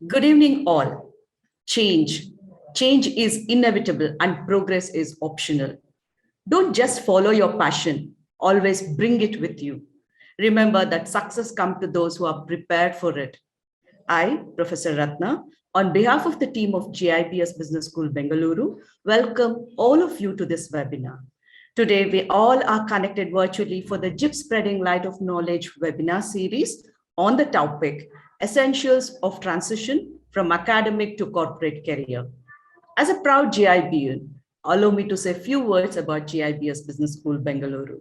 Good evening, all. Change. Change is inevitable and progress is optional. Don't just follow your passion, always bring it with you. Remember that success comes to those who are prepared for it. I, Professor Ratna, on behalf of the team of GIPS Business School Bengaluru, welcome all of you to this webinar. Today, we all are connected virtually for the GIP Spreading Light of Knowledge webinar series on the topic Essentials of Transition from Academic to Corporate Career. As a proud GIBian, allow me to say a few words about GIBS Business School Bengaluru.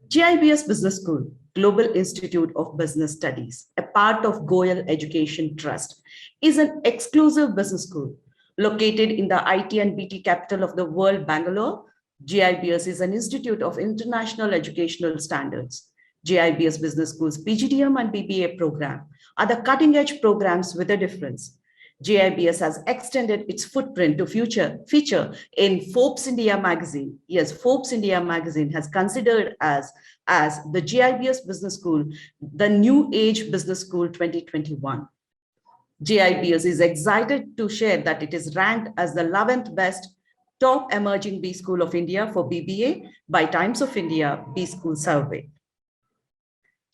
GIBS Business School, Global Institute of Business Studies, a part of Goyal Education Trust, is an exclusive business school located in the IT and BT capital of the world, Bangalore. GIBS is an institute of international educational standards. GIBS Business School's PGDM and BBA program are the cutting-edge programs with a difference. GIBS has extended its footprint to feature in Forbes India magazine. Yes, Forbes India magazine has considered as the GIBS Business School, the New Age Business School 2021. GIBS is excited to share that it is ranked as the 11th best top emerging B School of India for BBA by Times of India B School Survey.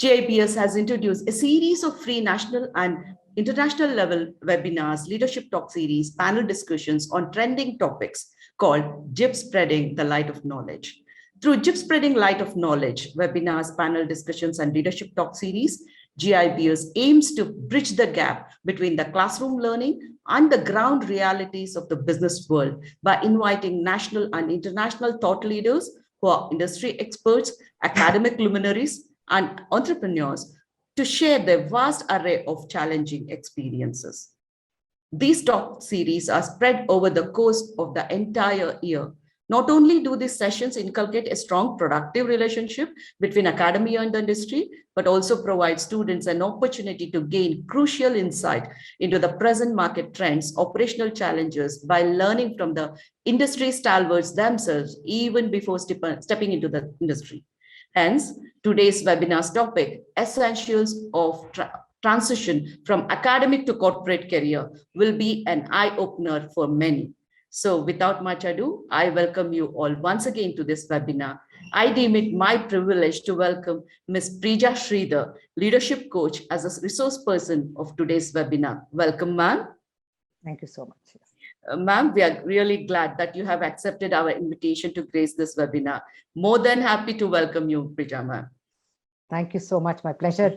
GIBS has introduced a series of free national and international level webinars, leadership talk series, panel discussions on trending topics called GIP Spreading the Light of Knowledge. Through GIP Spreading Light of Knowledge, webinars, panel discussions, and leadership talk series, GIBS aims to bridge the gap between the classroom learning and the ground realities of the business world by inviting national and international thought leaders who are industry experts, academic luminaries, and entrepreneurs to share their vast array of challenging experiences. These talk series are spread over the course of the entire year. Not only do these sessions inculcate a strong productive relationship between academia and the industry, but also provide students an opportunity to gain crucial insight into the present market trends, operational challenges, by learning from the industry stalwarts themselves, even before stepping into the industry. Hence, today's webinar's topic, Essentials of Transition from Academic to Corporate Career, will be an eye-opener for many. So without much ado, I welcome you all once again to this webinar. I deem it my privilege to welcome Ms. Prija Sridhar, Leadership Coach, as a resource person of today's webinar. Welcome, ma'am. Thank you so much. Ma'am, we are really glad that you have accepted our invitation to grace this webinar. More than happy to welcome you, Prija, ma'am. Thank you so much. My pleasure,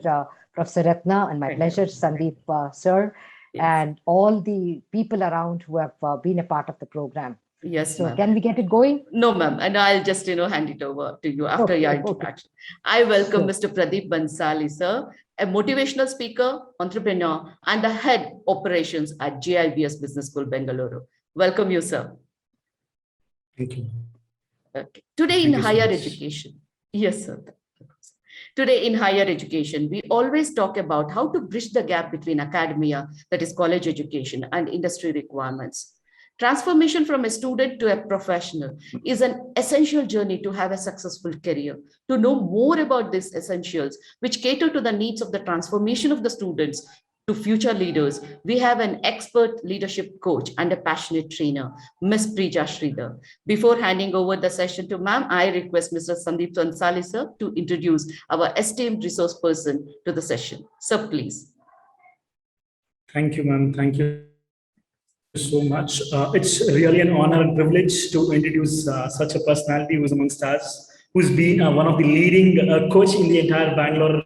Professor Ratna, and my pleasure, Sandeep, sir, yes, and all the people around who have been a part of the program. Yes, so can we get it going? No, ma'am. And I'll just, hand it over to you after your introduction. I welcome Mr. Pradeep Bansali, sir, a motivational speaker, entrepreneur, and the head operations at GIBS Business School, Bengaluru. Welcome you, sir. Thank you. Okay. Today in higher education. Yes, sir. Today in higher education, we always talk about how to bridge the gap between academia, that is college education, and industry requirements. Transformation from a student to a professional is an essential journey to have a successful career. To know more about these essentials, which cater to the needs of the transformation of the students to future leaders, we have an expert leadership coach and a passionate trainer, Ms. Prija Sridhar. Before handing over the session to ma'am, I request Mr. Sandeep Bansali, sir, to introduce our esteemed resource person to the session. Sir, please. Thank you, ma'am. Thank you so much. It's really an honor and privilege to introduce such a personality who's amongst us, who's been one of the leading coach in the entire Bangalore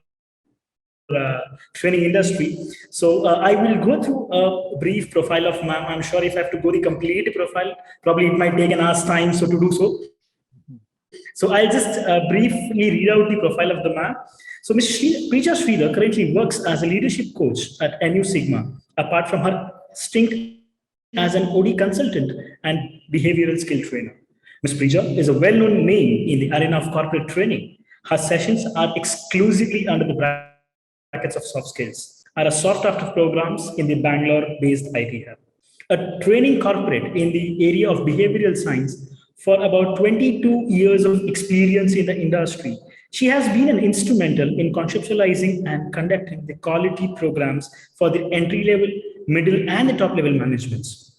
training industry. So I will go through a brief profile of ma'am. I'm sure if I have to go the complete profile, probably it might take an hour's time so to do so. So I'll just briefly read out the profile of the ma'am. So Ms. Prija Sridhar currently works as a leadership coach at NU Sigma, apart from her stint as an OD consultant and behavioral skill trainer. Ms. Prija is a well-known name in the arena of corporate training. Her sessions are exclusively under the brackets of soft skills, are a soft after programs in the Bangalore-based IT hub. A training corporate in the area of behavioral science for about 22 years of experience in the industry. She has been an instrumental in conceptualizing and conducting the quality programs for the entry-level middle, and the top level managements.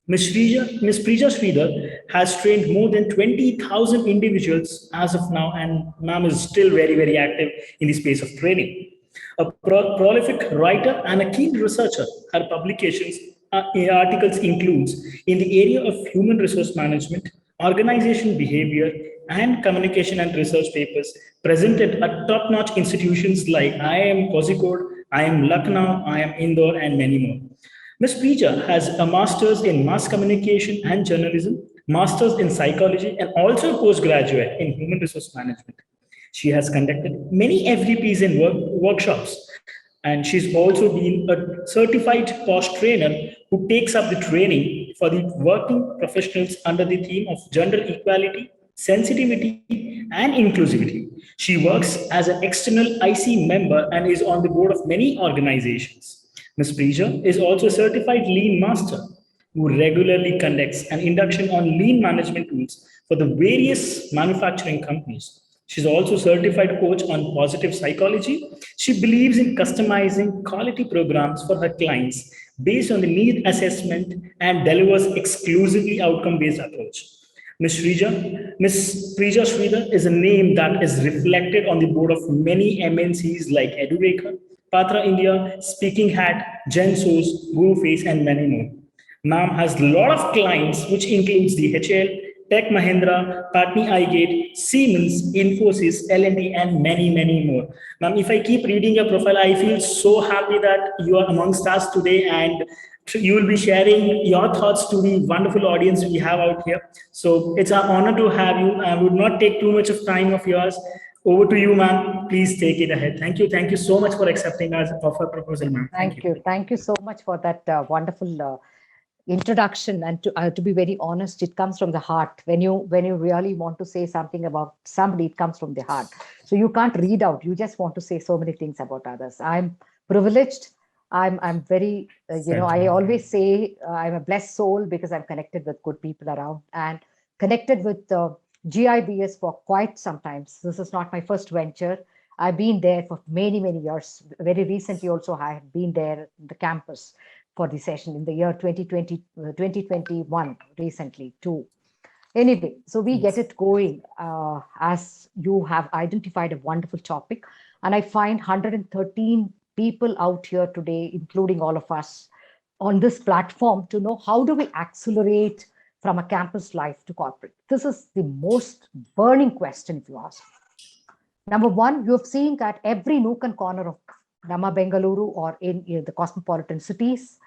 Ms. Prija Sridhar has trained more than 20,000 individuals as of now, and ma'am is still very, very active in the space of training. A prolific writer and a keen researcher, her publications articles includes in the area of human resource management, organization behavior, and communication and research papers presented at top-notch institutions like IIM Kozhikode, IIM Lucknow, IIM Indore, and many more. Ms. Prija has a master's in mass communication and journalism, master's in psychology, and also postgraduate in human resource management. She has conducted many FDPs and workshops, and she's also been a certified POSH trainer who takes up the training for the working professionals under the theme of gender equality, sensitivity, and inclusivity. She works as an external IC member and is on the board of many organizations. Ms. Prija is also a certified Lean Master who regularly conducts an induction on lean management tools for the various manufacturing companies. She's also a certified coach on positive psychology. She believes in customizing quality programs for her clients based on the need assessment and delivers exclusively outcome-based approach. Ms. Prija Sridhar is a name that is reflected on the board of many MNCs like Edureka, Patra India, Speaking Hat, GenSource, GuruFace, and many more. Ma'am has a lot of clients, which includes the HL, Tech Mahindra, Patni iGate, Siemens, Infosys, L&T, and many, many more. Ma'am, if I keep reading your profile, I feel so happy that you are amongst us today and you will be sharing your thoughts to the wonderful audience we have out here. So it's an honor to have you. I would not take too much of time of yours. Over to you, ma'am. Please take it ahead. Thank you. Thank you so much for accepting our offer proposal, ma'am. Thank you. Thank you so much for that wonderful introduction. And to be very honest, it comes from the heart. When you really want to say something about somebody, it comes from the heart. So you can't read out. You just want to say so many things about others. I'm privileged. I'm very, I always say I'm a blessed soul because I'm connected with good people around and connected with GIBS for quite some time. This is not my first venture. I've been there for many, many years. Very recently also, I have been there in the campus for the session in the year 2021, recently too. Anyway, so we get it going as you have identified a wonderful topic. And I find 113 people out here today, including all of us on this platform, to know how do we accelerate from a campus life to corporate. This is the most burning question, if you ask. Number one, you have seen that every nook and corner of Nama Bengaluru or in the cosmopolitan cities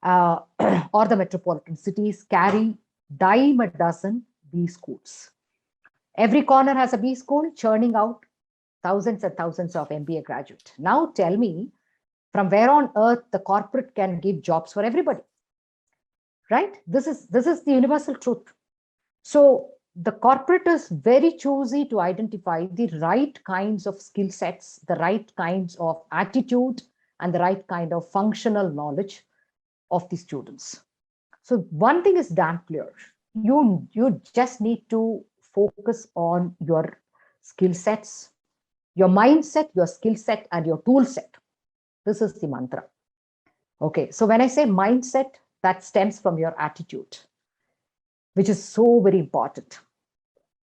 or the metropolitan cities carry dime a dozen B schools. Every corner has a B school churning out thousands and thousands of MBA graduates. Now tell me, from where on earth the corporate can give jobs for everybody? Right? This is the universal truth. So the corporate is very choosy to identify the right kinds of skill sets, the right kinds of attitude, and the right kind of functional knowledge of the students. So one thing is damn clear. You just need to focus on your skill sets, your mindset, your skill set, and your tool set. This is the mantra. Okay, so when I say mindset, that stems from your attitude, which is so very important.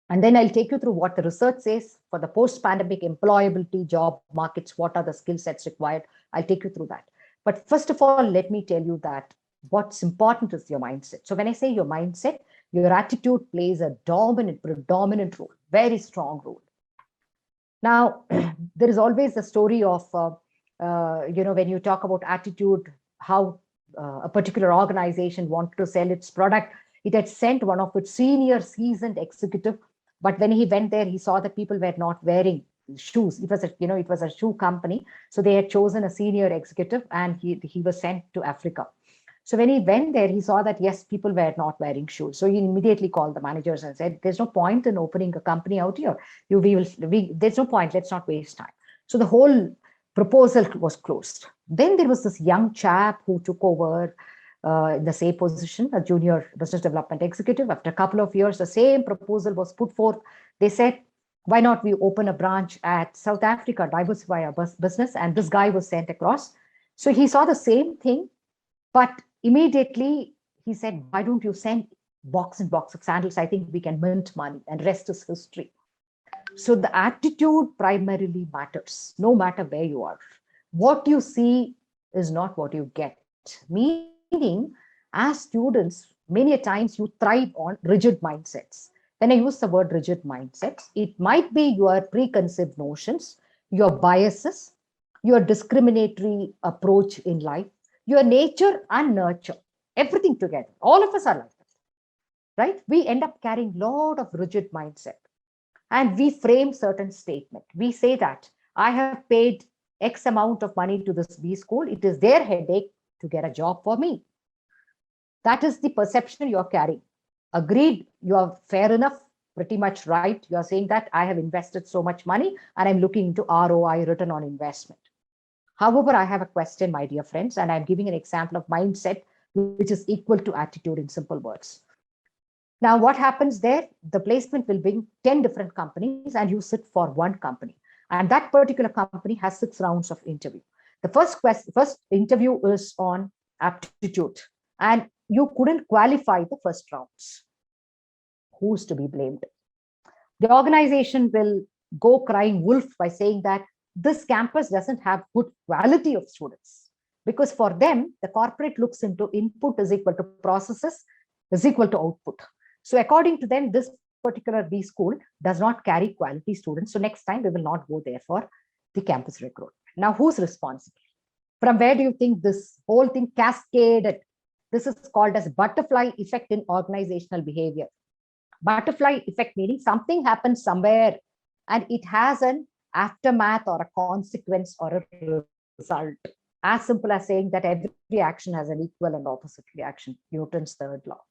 And then I'll take you through what the research says for the post-pandemic employability job markets. What are the skill sets required? I'll take you through that. But first of all, let me tell you that what's important is your mindset. So when I say your mindset, your attitude plays a predominant role, very strong role. Now, there is always the story of, when you talk about attitude, how a particular organization wanted to sell its product. It had sent one of its senior seasoned executive, but when he went there, he saw that people were not wearing shoes. It was a shoe company, so they had chosen a senior executive, and he was sent to Africa. So when he went there, he saw that yes, people were not wearing shoes. So he immediately called the managers and said, "There's no point in opening a company out here. There's no point. Let's not waste time." So the whole proposal was closed. Then there was this young chap who took over in the same position, a junior business development executive. After a couple of years, the same proposal was put forth. They said, why not we open a branch at South Africa, diversify our business? And this guy was sent across. So he saw the same thing. But immediately he said, why don't you send box and box of sandals? I think we can mint money, and rest is history. So the attitude primarily matters, no matter where you are. What you see is not what you get. Meaning, as students, many a times you thrive on rigid mindsets. When I use the word rigid mindsets, it might be your preconceived notions, your biases, your discriminatory approach in life, your nature and nurture, everything together. All of us are like that, right? We end up carrying a lot of rigid mindset, and we frame certain statement. We say that I have paid X amount of money to this B school. It is their headache to get a job for me. That is the perception you're carrying. Agreed, you are fair enough, pretty much right. You're saying that I have invested so much money and I'm looking into ROI, return on investment. However, I have a question, my dear friends, and I'm giving an example of mindset, which is equal to attitude in simple words. Now, what happens there? The placement will bring 10 different companies and you sit for one company. And that particular company has 6 rounds of interview. The first interview is on aptitude, and you couldn't qualify the first rounds. Who's to be blamed? The organization will go crying wolf by saying that this campus doesn't have good quality of students. Because for them, the corporate looks into input is equal to processes is equal to output. So according to them, this particular B school does not carry quality students. So next time we will not go there for the campus recruitment. Now, who's responsible? From where do you think this whole thing cascaded? This is called as butterfly effect in organizational behavior. Butterfly effect meaning something happens somewhere and it has an aftermath or a consequence or a result. As simple as saying that every action has an equal and opposite reaction, Newton's third law.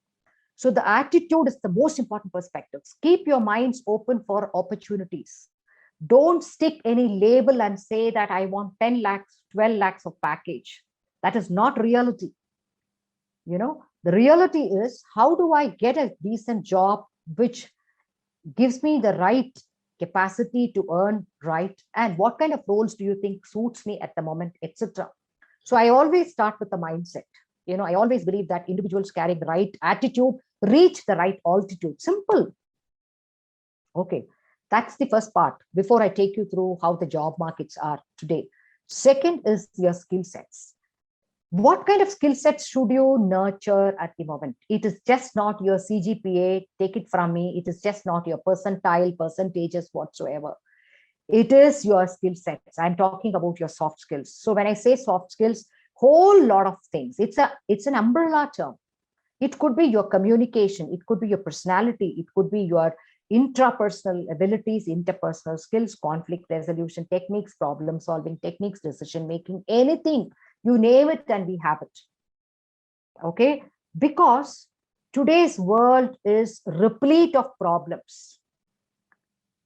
So the attitude is the most important perspective. Keep your minds open for opportunities. Don't stick any label and say that I want 10 lakhs, 12 lakhs of package. That is not reality. You know, the reality is, how do I get a decent job which gives me the right capacity to earn, right? And what kind of roles do you think suits me at the moment, etc. So I always start with the mindset. You know, I always believe that individuals carrying the right attitude reach the right altitude. Simple. Okay, that's the first part before I take you through how the job markets are today. Second is your skill sets. What kind of skill sets should you nurture at the moment? It is just not your CGPA, take it from me. It is just not your percentile, percentages whatsoever. It is your skill sets. I'm talking about your soft skills. So when I say soft skills, whole lot of things. It's an umbrella term. It could be your communication. It could be your personality. It could be your intrapersonal abilities, interpersonal skills, conflict resolution techniques, problem solving techniques, decision making, anything. You name it and we have it. Okay, because today's world is replete of problems.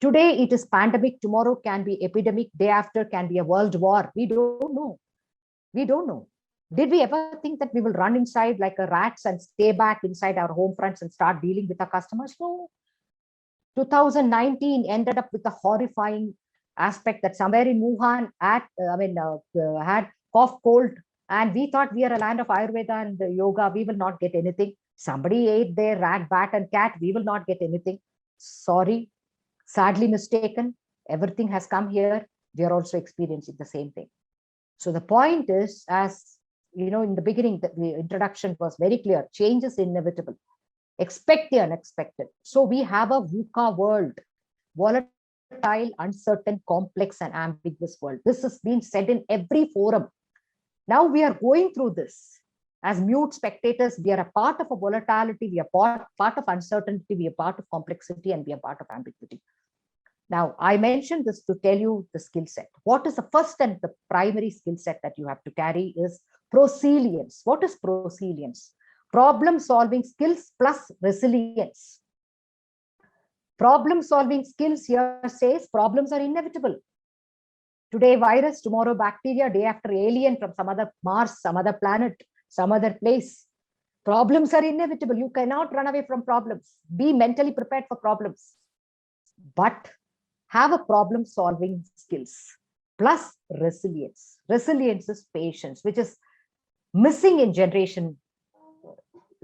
Today it is pandemic, tomorrow can be epidemic, day after can be a world war. We don't know. We don't know. Did we ever think that we will run inside like a rats and stay back inside our home fronts and start dealing with our customers? No. 2019 ended up with a horrifying aspect that somewhere in Wuhan had cough, cold, and we thought we are a land of Ayurveda and yoga. We will not get anything. Somebody ate their rat, bat, and cat. We will not get anything. Sorry, sadly mistaken. Everything has come here. We are also experiencing the same thing. So the point is, as you know, in the beginning, the introduction was very clear. Change is inevitable. Expect the unexpected. So we have a VUCA world, volatile, uncertain, complex, and ambiguous world. This has been said in every forum. Now we are going through this as mute spectators. We are a part of a volatility. We are part of uncertainty. We are part of complexity, and we are part of ambiguity. Now, I mentioned this to tell you the skill set. What is the first and the primary skill set that you have to carry is prosilience. What is prosilience? Problem solving skills plus resilience. Problem solving skills here says problems are inevitable. Today virus, tomorrow bacteria, day after alien from some other Mars, some other planet, some other place. Problems are inevitable. You cannot run away from problems. Be mentally prepared for problems. But have a problem solving skills plus resilience. Resilience is patience, which is missing in generation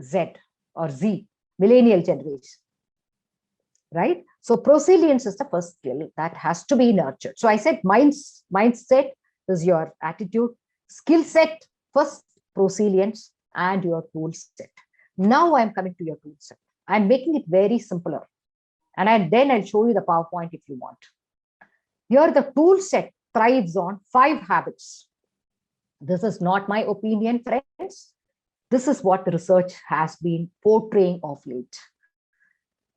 Z or Z, millennial generation, right? So prosilience is the first skill that has to be nurtured. So I said mindset is your attitude, skill set, first prosilience, and your tool set. Now I'm coming to your tool set. I'm making it very simpler. And then I'll show you the PowerPoint if you want. Here, the tool set thrives on 5 habits. This is not my opinion, friends. This is what the research has been portraying of late.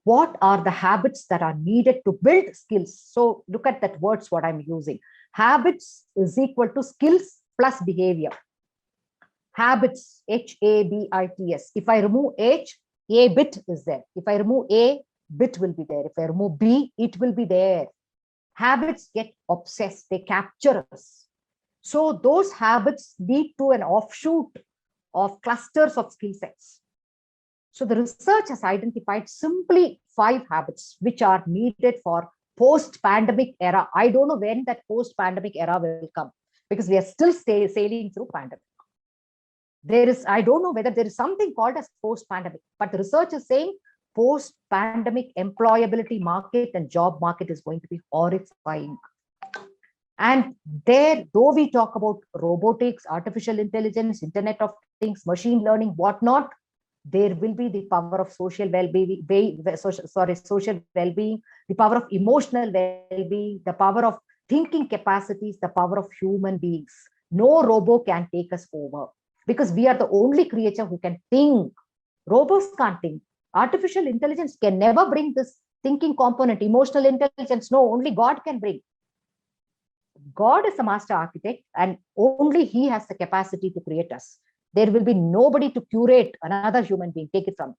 What are the habits that are needed to build skills? So look at that words, what I'm using. Habits is equal to skills plus behavior. Habits, H-A-B-I-T-S. If I remove H, A bit is there. If I remove A, bit will be there. If I remove B, it will be there. Habits get obsessed. They capture us. So those habits lead to an offshoot of clusters of skill sets. So the research has identified simply 5 habits which are needed for post-pandemic era. I don't know when that post-pandemic era will come because we are still sailing through pandemic. I don't know whether there is something called as post-pandemic, but the research is saying post-pandemic employability market and job market is going to be horrifying. And there, though we talk about robotics, artificial intelligence, Internet of Things, machine learning, whatnot, there will be the power of social well-being, social well-being, the power of emotional well-being, the power of thinking capacities, the power of human beings. No robo can take us over because we are the only creature who can think. Robots can't think. Artificial intelligence can never bring this thinking component, emotional intelligence. No, only God can bring. God is the master architect and only he has the capacity to create us. There will be nobody to curate another human being, take it from.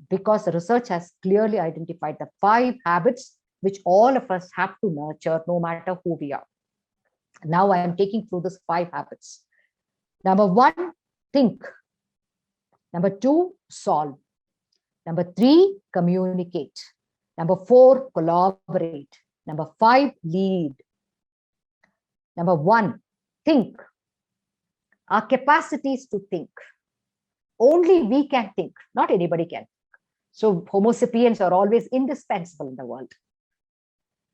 Because the research has clearly identified the 5 habits which all of us have to nurture no matter who we are. Now I am taking through these 5 habits. Number 1, think. Number 2, solve. Number 3, communicate. Number 4, collaborate. Number 5, lead. Number 1, think. Our capacity is to think. Only we can think, not anybody can. So Homo sapiens are always indispensable in the world.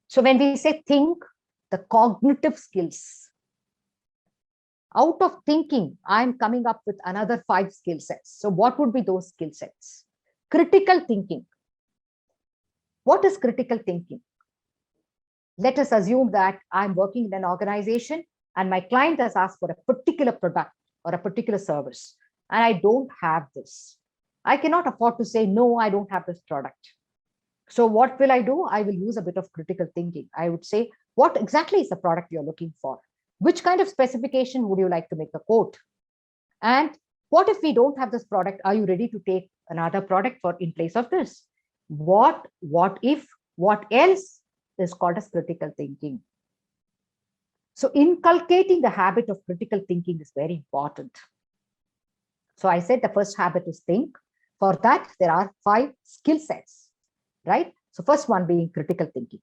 So when we say think, the cognitive skills. Out of thinking, I'm coming up with another 5 skill sets. So what would be those skill sets? Critical thinking. What is critical thinking? Let us assume that I'm working in an organization and my client has asked for a particular product or a particular service, and I don't have this. I cannot afford to say, no, I don't have this product. So what will I do? I will use a bit of critical thinking. I would say, what exactly is the product you're looking for? Which kind of specification would you like to make a quote? And what if we don't have this product? Are you ready to take another product in place of this? What if, what else is called as critical thinking. So inculcating the habit of critical thinking is very important. So I said the first habit is think. For that, there are 5 skill sets, right? So first one being critical thinking.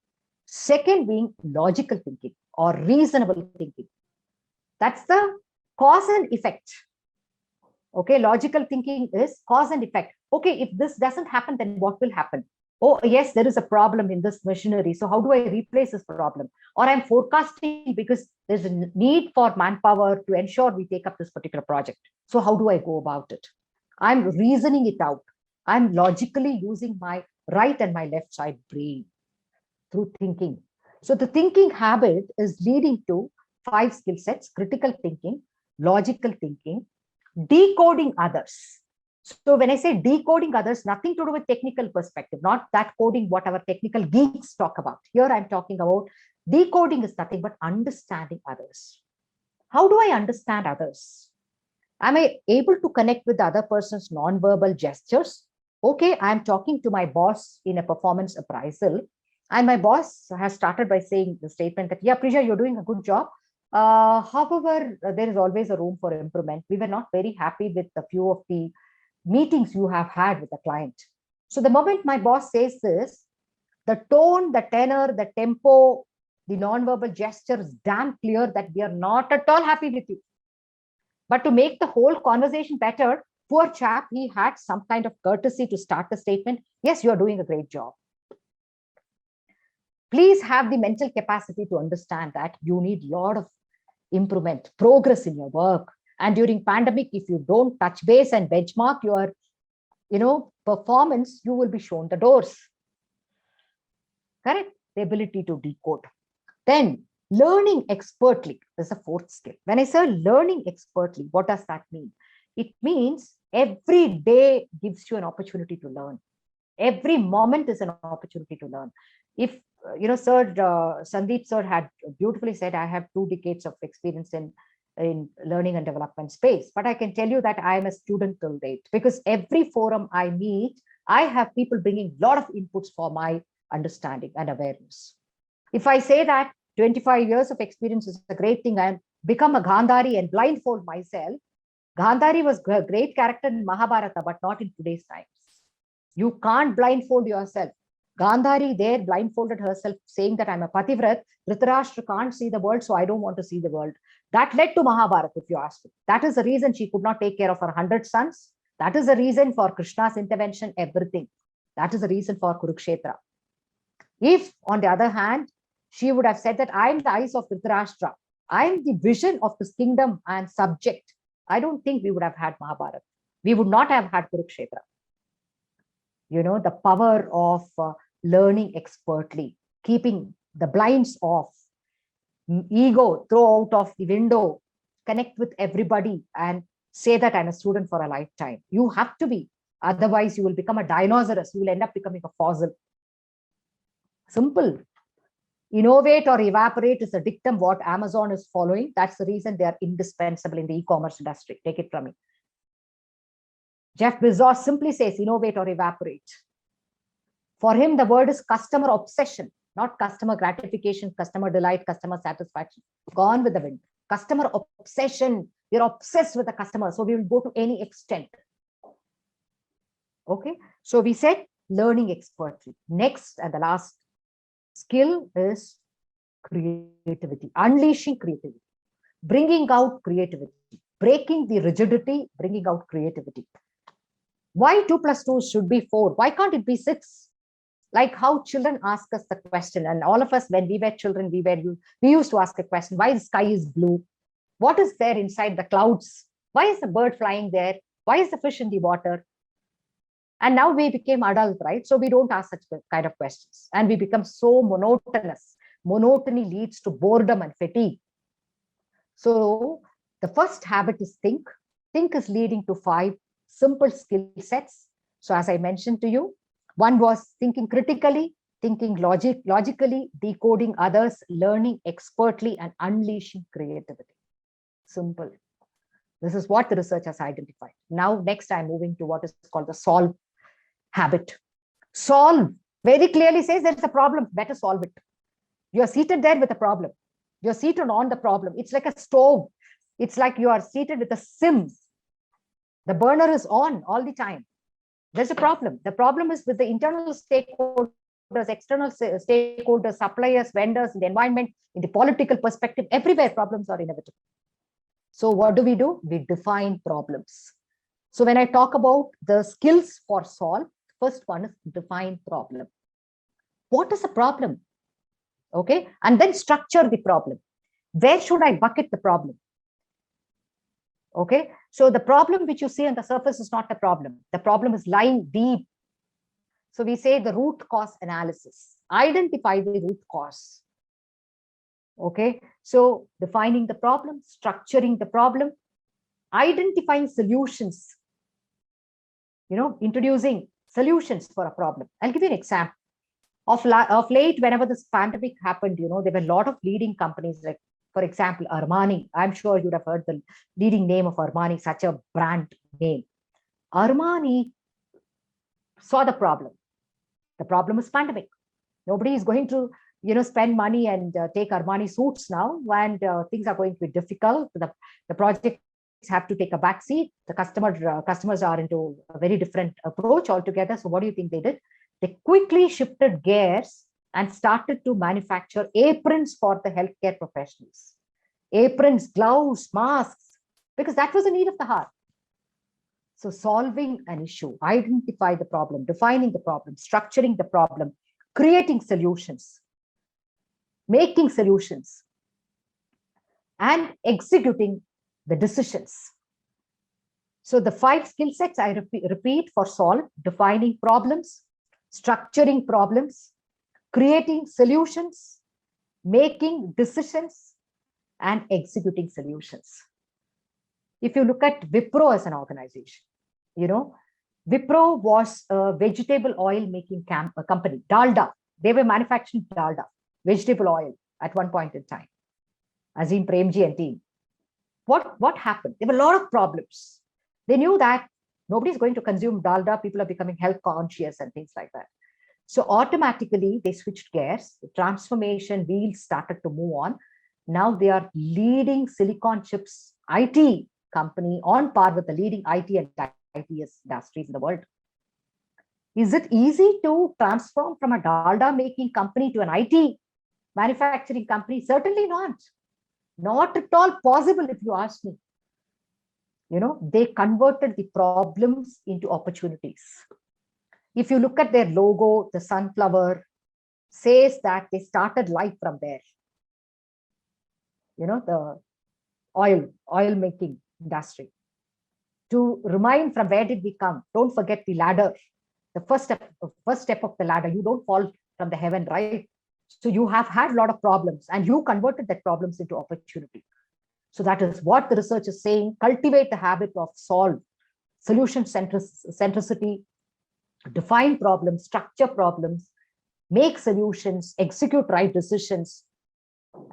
Second being logical thinking or reasonable thinking. That's the cause and effect. Okay, logical thinking is cause and effect. Okay, if this doesn't happen, then what will happen? Oh, yes, there is a problem in this machinery. So how do I replace this problem? Or I'm forecasting because there's a need for manpower to ensure we take up this particular project. So how do I go about it? I'm reasoning it out. I'm logically using my right and my left side brain through thinking. So the thinking habit is leading to 5 skill sets: critical thinking, logical thinking, decoding others. So when I say decoding others, nothing to do with technical perspective, not that coding what our technical geeks talk about. Here I'm talking about decoding is nothing but understanding others. How do I understand others? Am I able to connect with the other person's non-verbal gestures? Okay, I'm talking to my boss in a performance appraisal, and my boss has started by saying the statement that, yeah, Prisha, you're doing a good job. However, there is always a room for improvement. We were not very happy with a few of the meetings you have had with the client. So the moment my boss says this, the tone, the tenor, the tempo, the non-verbal gesture is damn clear that we are not at all happy with you. But to make the whole conversation better, poor chap, he had some kind of courtesy to start the statement. Yes, you're doing a great job. Please have the mental capacity to understand that you need a lot of improvement, progress in your work. And during pandemic, if you don't touch base and benchmark your, performance, you will be shown the doors. Correct? The ability to decode. Then learning expertly is a fourth skill. When I say learning expertly, what does that mean? It means every day gives you an opportunity to learn. Every moment is an opportunity to learn. If, Sir Sandeep sir had beautifully said, I have 2 decades of experience in learning and development space. But I can tell you that I am a student till date, because every forum I meet, I have people bringing a lot of inputs for my understanding and awareness. If I say that 25 years of experience is a great thing, I become a Gandhari and blindfold myself. Gandhari was a great character in Mahabharata, but not in today's times. You can't blindfold yourself. Gandhari there blindfolded herself, saying that I'm a Pativrat. Dhritarashtra can't see the world, so I don't want to see the world. That led to Mahabharata, if you ask me. That is the reason she could not take care of her 100 sons. That is the reason for Krishna's intervention, everything. That is the reason for Kurukshetra. If, on the other hand, she would have said that I'm the eyes of Dhritarashtra, I'm the vision of this kingdom and subject, I don't think we would have had Mahabharata. We would not have had Kurukshetra. The power of learning expertly, keeping the blinds off, ego throw out of the window, connect with everybody and say that I'm a student for a lifetime. You have to be. Otherwise, you will become a dinosaurus. You will end up becoming a fossil. Simple. Innovate or evaporate is a dictum what Amazon is following. That's the reason they are indispensable in the e-commerce industry. Take it from me. Jeff Bezos simply says innovate or evaporate. For him, the word is customer obsession, not customer gratification, customer delight, customer satisfaction. Gone with the wind. Customer obsession. We're obsessed with the customer. So we will go to any extent. Okay. So we said learning expertly. Next and the last skill is creativity, unleashing creativity, bringing out creativity, breaking the rigidity, bringing out creativity. Why 2 + 2 should be 4? Why can't it be 6? Like how children ask us the question, and all of us, when we were children, we used to ask a question: why the sky is blue? What is there inside the clouds? Why is the bird flying there? Why is the fish in the water? And now we became adult, right? So we don't ask such kind of questions. And we become so monotonous. Monotony leads to boredom and fatigue. So the first habit is think. Think is leading to 5 simple skill sets. So as I mentioned to you, one was thinking critically, thinking logically, decoding others, learning expertly, and unleashing creativity. Simple. This is what the research has identified. Now, next I'm moving to what is called the solve habit. Solve very clearly says there's a problem, better solve it. You're seated there with a problem. You're seated on the problem. It's like a stove. It's like you are seated with a sim. The burner is on all the time. There's a problem. The problem is with the internal stakeholders, external stakeholders, suppliers, vendors, in the environment, in the political perspective, everywhere problems are inevitable. So what do? We define problems. So when I talk about the skills for solve, first one is define problem. What is the problem? Okay. And then structure the problem. Where should I bucket the problem? Okay. So the problem which you see on the surface is not the problem. The problem is lying deep. So we say the root cause analysis. Identify the root cause. Okay. So defining the problem, structuring the problem, identifying solutions, introducing solutions for a problem. I'll give you an example. Of late, whenever this pandemic happened, there were a lot of leading companies, like, for example, Armani. I'm sure you'd have heard the leading name of Armani, such a brand name. Armani saw the problem. The problem is pandemic. Nobody is going to, spend money and take Armani suits now, and things are going to be difficult. The projects have to take a back seat. The customers are into a very different approach altogether. So what do you think they did? They quickly shifted gears and started to manufacture aprons for the healthcare professionals. Aprons, gloves, masks. because that was the need of the heart. So solving an issue, identify the problem, defining the problem, structuring the problem, creating solutions, making solutions, and executing the decisions. So the 5 skill sets I repeat for solve: defining problems, structuring problems, creating solutions, making decisions, and executing solutions. If you look at Wipro as an organization, Wipro was a vegetable oil making company, Dalda. They were manufacturing Dalda, vegetable oil at one point in time. Azim Premji and team. What happened? There were a lot of problems. They knew that nobody's going to consume Dalda. People are becoming health conscious and things like that. So automatically they switched gears. The transformation wheels started to move on. Now they are leading silicon chips IT company on par with the leading IT and ITS industries in the world. Is it easy to transform from a Dalda making company to an IT manufacturing company? Certainly not. Not at all possible, if you ask me. They converted the problems into opportunities. If you look at their logo, the sunflower says that they started life from there. The oil making industry. To remind from where did we come, don't forget the ladder. The first step of the ladder, you don't fall from the heaven, right? So you have had a lot of problems and you converted that problems into opportunity. So that is what the research is saying. Cultivate the habit of solve, solution centricity, define problems, structure problems, make solutions, execute right decisions,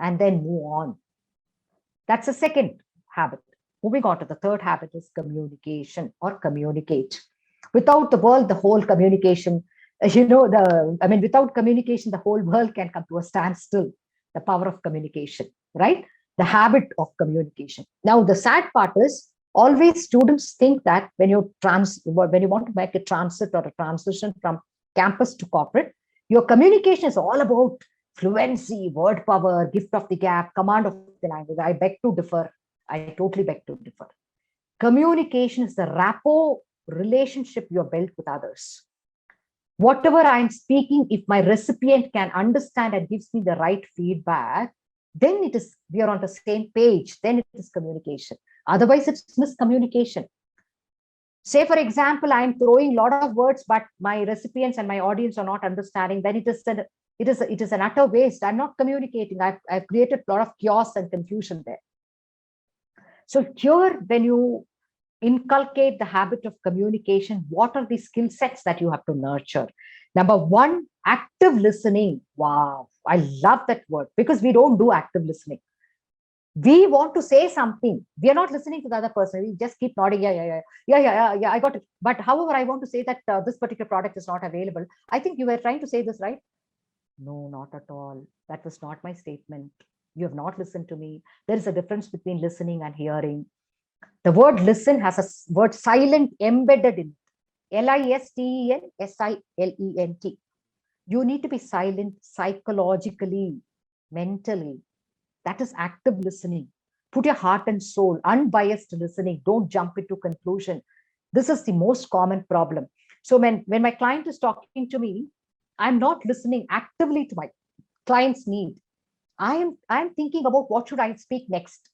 and then move on. That's the second habit. Moving on to the third habit is communication or communicate. Without the world, the whole communication, without communication, the whole world can come to a standstill. The power of communication, right? The habit of communication. Now, the sad part is always students think that when you want to make a transit or a transition from campus to corporate, your communication is all about fluency, word power, gift of the gap, command of the language. I beg to differ. I totally beg to differ. Communication is the rapport relationship you're built with others. Whatever I'm speaking, if my recipient can understand and gives me the right feedback, then we are on the same page. Then it is communication. Otherwise, it's miscommunication. Say, for example, I'm throwing a lot of words, but my recipients and my audience are not understanding. Then it is an utter waste. I'm not communicating. I've created a lot of chaos and confusion there. So here, when you inculcate the habit of communication, what are the skill sets that you have to nurture? Number one, active listening. Wow, I love that word because we don't do active listening. We want to say something. We are not listening to the other person. We just keep nodding. Yeah, I got it. But however, I want to say that this particular product is not available. I think you were trying to say this, right? No, not at all. That was not my statement. You have not listened to me. There is a difference between listening and hearing. The word listen has a word silent embedded in it. LISTEN, You need to be silent psychologically, mentally. That is active listening. Put your heart and soul, unbiased listening. Don't jump into conclusion. This is the most common problem. So when my client is talking to me, I'm not listening actively to my client's need. I am thinking about what should I speak next.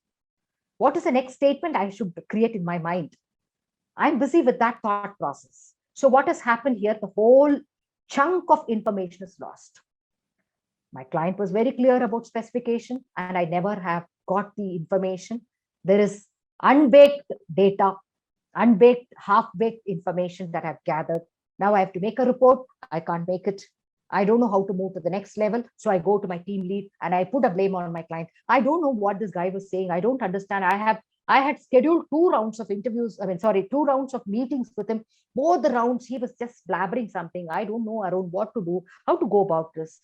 What is the next statement I should create in my mind? I'm busy with that thought process. So what has happened here? The whole chunk of information is lost. My client was very clear about specification, and I never have got the information. There is unbaked data, unbaked, half-baked information that I've gathered. Now I have to make a report. I can't make it. I don't know how to move to the next level. So I go to my team lead and I put a blame on my client. I don't know what this guy was saying. I don't understand. I had scheduled 2 rounds of interviews. 2 rounds of meetings with him. Both the rounds, he was just blabbering something. I don't know around what to do, how to go about this.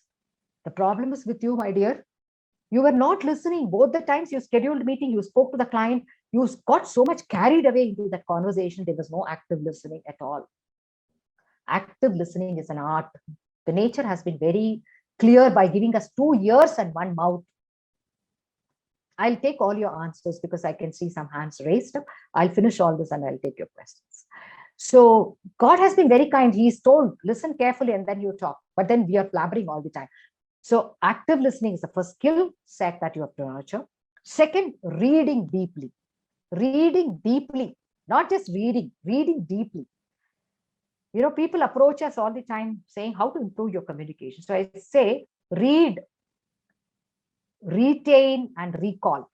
The problem is with you, my dear. You were not listening. Both the times you scheduled meeting, you spoke to the client, you got so much carried away into that conversation. There was no active listening at all. Active listening is an art. The nature has been very clear by giving us 2 ears and 1 mouth. I'll take all your answers because I can see some hands raised up. I'll finish all this and I'll take your questions. So God has been very kind. He's told, listen carefully and then you talk. But then we are blabbering all the time. So active listening is the first skill set that you have to nurture. Second, reading deeply. Reading deeply, not just reading, reading deeply. You know, people approach us all the time saying how to improve your communication. So I say, read, retain, and recall.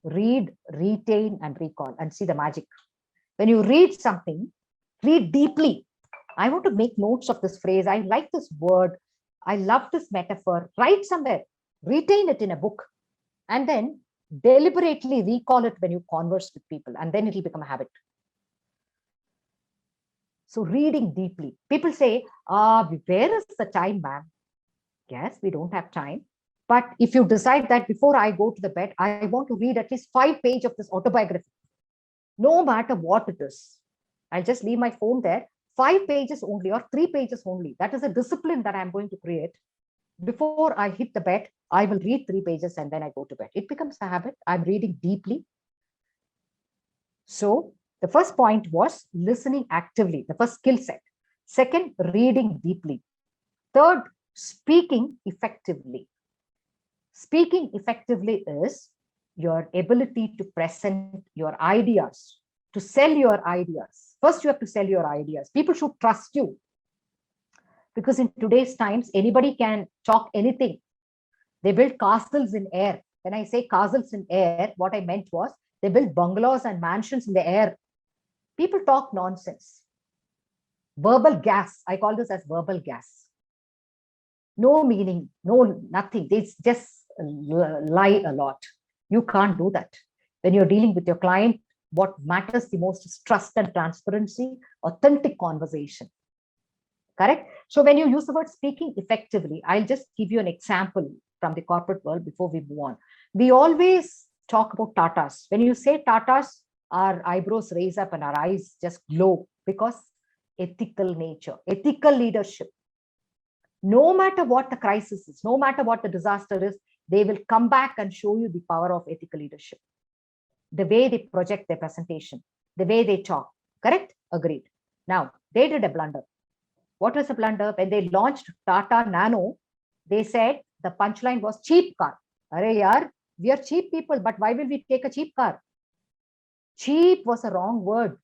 Read, retain, and recall, and see the magic. When you read something, read deeply. I want to make notes of this phrase. I like this word. I love this metaphor. Write somewhere, retain it in a book, and then deliberately recall it when you converse with people, and then it'll become a habit. So reading deeply. People say, where is the time, ma'am? Yes, we don't have time. But if you decide that before I go to the bed, I want to read at least 5 pages of this autobiography, no matter what it is, I'll just leave my phone there, 5 pages only or 3 pages only. That is a discipline that I'm going to create. Before I hit the bed, I will read 3 pages and then I go to bed. It becomes a habit. I'm reading deeply. So the first point was listening actively, the first skill set. Second, reading deeply. Third, speaking effectively. Speaking effectively is your ability to present your ideas, to sell your ideas. First, you have to sell your ideas. People should trust you. Because in today's times, anybody can talk anything. They build castles in air. When I say castles in air, what I meant was they build bungalows and mansions in the air. People talk nonsense. Verbal gas. I call this as verbal gas. No meaning, no nothing. They just lie a lot. You can't do that. When you're dealing with your client, what matters the most is trust and transparency, authentic conversation. Correct? So when you use the word speaking effectively, I'll just give you an example from the corporate world before we move on. We always talk about Tatas. When you say Tatas, our eyebrows raise up and our eyes just glow because ethical nature, ethical leadership. No matter what the crisis is, no matter what the disaster is, they will come back and show you the power of ethical leadership. The way they project their presentation, the way they talk. Correct? Agreed. Now, they did a blunder. What was the blunder? When they launched Tata Nano, they said the punchline was cheap car. Arey yaar, we are cheap people, but why will we take a cheap car? Cheap was a wrong word.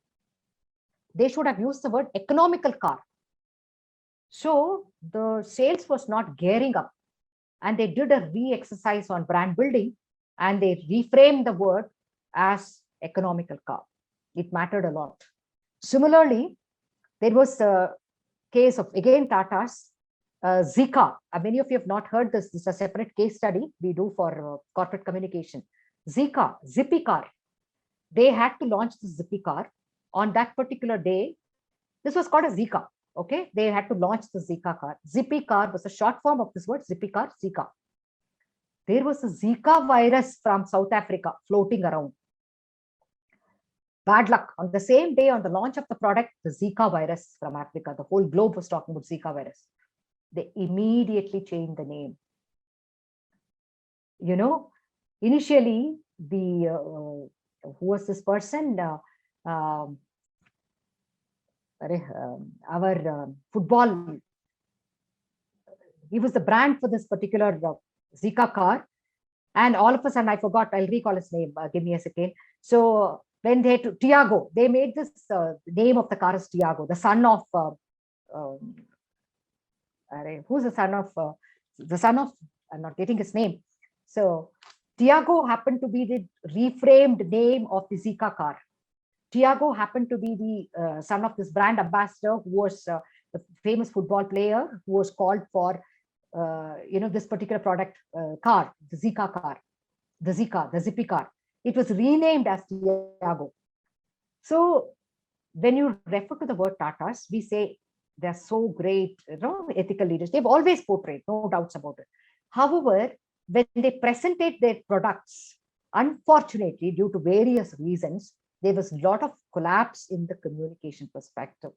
They should have used the word economical car. So the sales was not gearing up, and they did a re-exercise on brand building, and they reframed the word as economical car. It mattered a lot. Similarly, there was a case of, again, Tata's Zika. Many of you have not heard this. This is a separate case study we do for corporate communication. Zika, Zippy car. They had to launch the Zippy car on that particular day. This was called a Zika. Okay, they had to launch the Zika car. Zippy car was a short form of this word, Zippy car, Zika. There was a Zika virus from South Africa floating around. Bad luck. On the same day, on the launch of the product, the Zika virus from Africa, the whole globe was talking about Zika virus. They immediately changed the name. You know, initially, the who was this person? Our football, he was the brand for this particular Zika car. And all of a sudden, I forgot, I'll recall his name. Give me a second. So when they to Tiago, they made this name of the car as Tiago, the son of who's the son of I'm not getting his name. So Tiago happened to be the reframed name of the Zika car. Tiago happened to be the son of this brand ambassador who was the famous football player who was called for this particular product car, the Zika car, the Zippy car. It was renamed as Tiago. So when you refer to the word Tatas, we say they're so great, ethical leaders. They've always portrayed, no doubts about it. However, when they presented their products, unfortunately, due to various reasons, there was a lot of collapse in the communication perspective.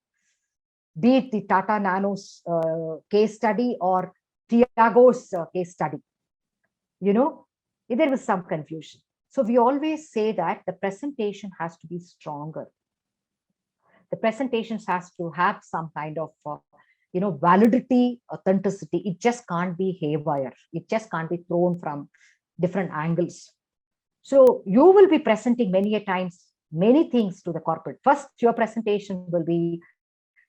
Be it the Tata Nano's case study or Tiago's case study. There was some confusion. So we always say that the presentation has to be stronger. The presentations has to have some kind of validity, authenticity. It just can't be haywire. It just can't be thrown from different angles. So you will be presenting many a times many things to the corporate. First, your presentation will be,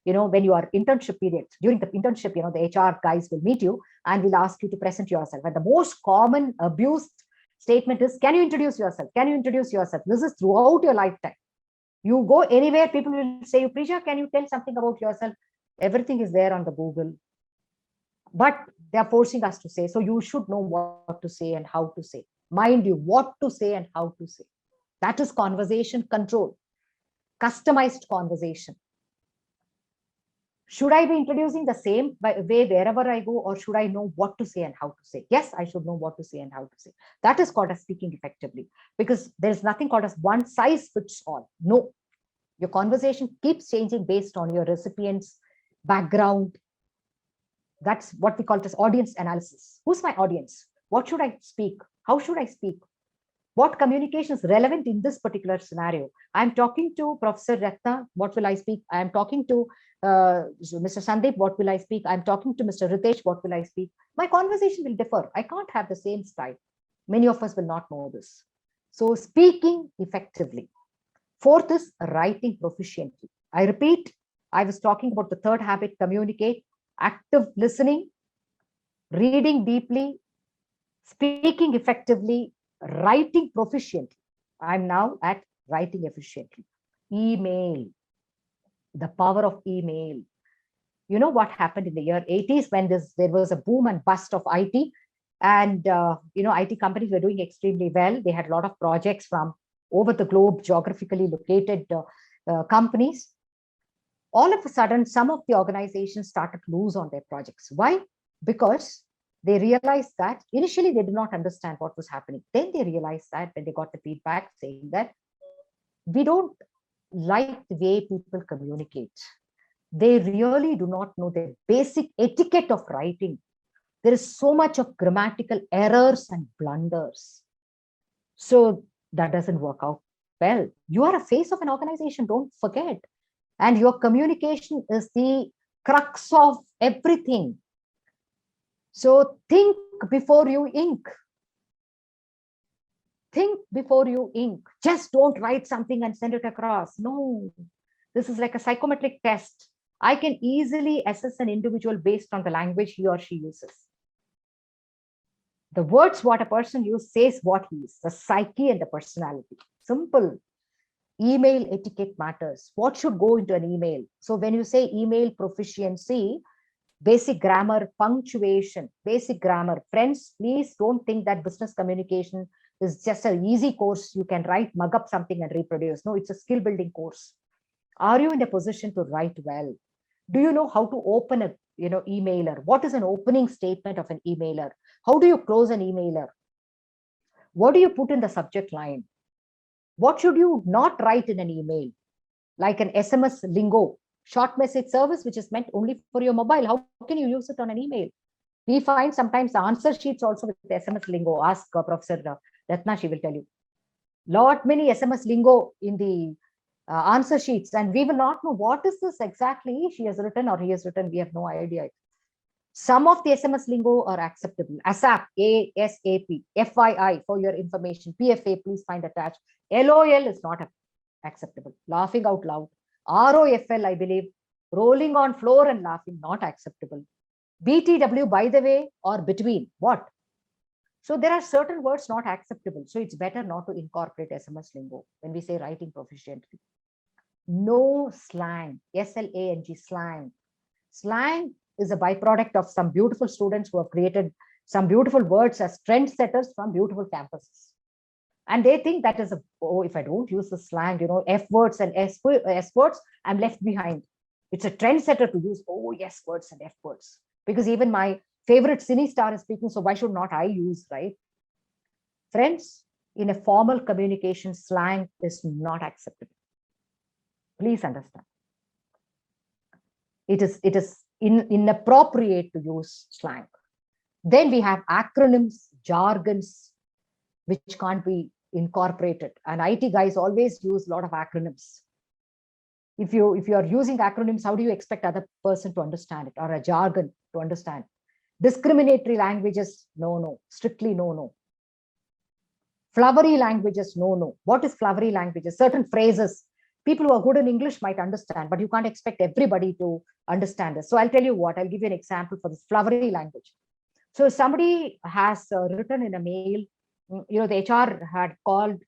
when you are internship period. During the internship, the HR guys will meet you and will ask you to present yourself. And the most common abused statement is, can you introduce yourself? Can you introduce yourself? This is throughout your lifetime. You go anywhere, people will say, Prisha, can you tell something about yourself? Everything is there on the Google. But they are forcing us to say, so you should know what to say and how to say. Mind you, what to say and how to say. That is conversation control, customized conversation. Should I be introducing the same way wherever I go, or should I know what to say and how to say? Yes, I should know what to say and how to say. That is called as speaking effectively, because there's nothing called as one size fits all. No, your conversation keeps changing based on your recipient's background. That's what we call it as audience analysis. Who's my audience? What should I speak? How should I speak? What communication is relevant in this particular scenario? I'm talking to Professor Ratna, what will I speak? I'm talking to Mr. Sandeep, what will I speak? I'm talking to Mr. Ritesh, what will I speak? My conversation will differ. I can't have the same style. Many of us will not know this. So speaking effectively. Fourth is writing proficiently. I repeat, I was talking about the third habit, communicate, active listening, reading deeply, speaking effectively, writing proficiently. I'm now at writing efficiently. Email, the power of email. You know what happened in the year 80s when there was a boom and bust of IT, and IT companies were doing extremely well. They had a lot of projects from over the globe, geographically located companies. All of a sudden, some of the organizations started to lose on their projects. Why? Because they realized that initially they did not understand what was happening. Then they realized that when they got the feedback saying that we don't like the way people communicate. They really do not know the basic etiquette of writing. There is so much of grammatical errors and blunders. So that doesn't work out well. You are a face of an organization, don't forget. And your communication is the crux of everything. So think before you ink. Think before you ink. Just don't write something and send it across. No, this is like a psychometric test. I can easily assess an individual based on the language he or she uses. The words what a person uses says what he is, the psyche and the personality. Simple. Email etiquette matters. What should go into an email? So when you say email proficiency, basic grammar, punctuation, basic grammar. Friends, please don't think that business communication is just an easy course. You can write, mug up something and reproduce. No, it's a skill building course. Are you in a position to write well? Do you know how to open a emailer? What is an opening statement of an emailer? How do you close an emailer? What do you put in the subject line? What should you not write in an email? Like an SMS lingo, short message service, which is meant only for your mobile. How can you use it on an email? We find sometimes the answer sheets also with SMS lingo. Ask Professor Ratna, she will tell you. Lot many SMS lingo in the answer sheets, and we will not know what is this exactly she has written or he has written. We have no idea. Some of the SMS lingo are acceptable. ASAP, ASAP, FYI for your information, PFA, please find attached. LOL is not acceptable. Laughing out loud. ROFL, I believe, rolling on floor and laughing, not acceptable. BTW, by the way, or between, what? So there are certain words not acceptable. So it's better not to incorporate SMS lingo when we say writing proficiently. No slang, SLANG, slang. Slang is a byproduct of some beautiful students who have created some beautiful words as trendsetters from beautiful campuses. And they think that is if I don't use the slang, F words and S words, I'm left behind. It's a trendsetter to use, yes words and F words. Because even my favorite cine star is speaking, so why should not I use, right? Friends, in a formal communication, slang is not acceptable. Please understand. It is inappropriate to use slang. Then we have acronyms, jargons, which can't be incorporated. And IT guys always use a lot of acronyms. If you are using acronyms, how do you expect other person to understand it, or a jargon to understand? Discriminatory languages, no, strictly no. Flowery languages, no. What is flowery languages? Certain phrases people who are good in English might understand, but you can't expect everybody to understand this. So I'll tell you what, I'll give you an example for this flowery language. So somebody has written in a mail, the HR had called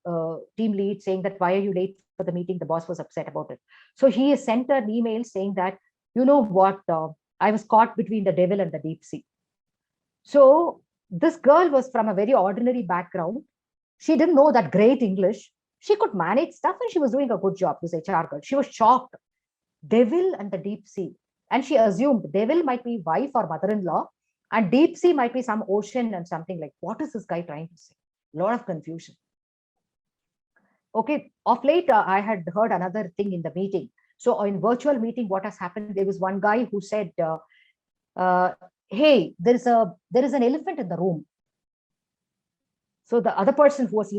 team lead saying that, why are you late for the meeting? The boss was upset about it. So he has sent an email saying that, you know what, I was caught between the devil and the deep sea. So this girl was from a very ordinary background. She didn't know that great English. She could manage stuff and she was doing a good job, this HR girl. She was shocked. Devil and the deep sea. And she assumed devil might be wife or mother-in-law, and deep sea might be some ocean and something like, what is this guy trying to say? A lot of confusion. Okay, of late, I had heard another thing in the meeting. So in virtual meeting, what has happened? There was one guy who said, hey, there is an elephant in the room. So the other person who was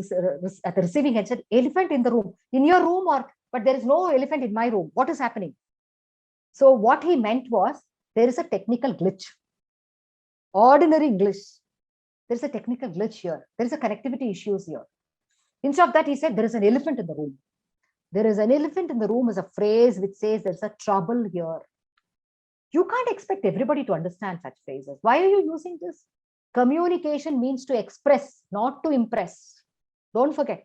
at the receiving end said, elephant in the room, in your room, or, but there is no elephant in my room. What is happening? So what he meant was, there is a technical glitch. Ordinary English. There's a technical glitch here. There's a connectivity issues here. Instead of that, he said, there is an elephant in the room. There is an elephant in the room is a phrase which says there's a trouble here. You can't expect everybody to understand such phrases. Why are you using this? Communication means to express, not to impress. Don't forget.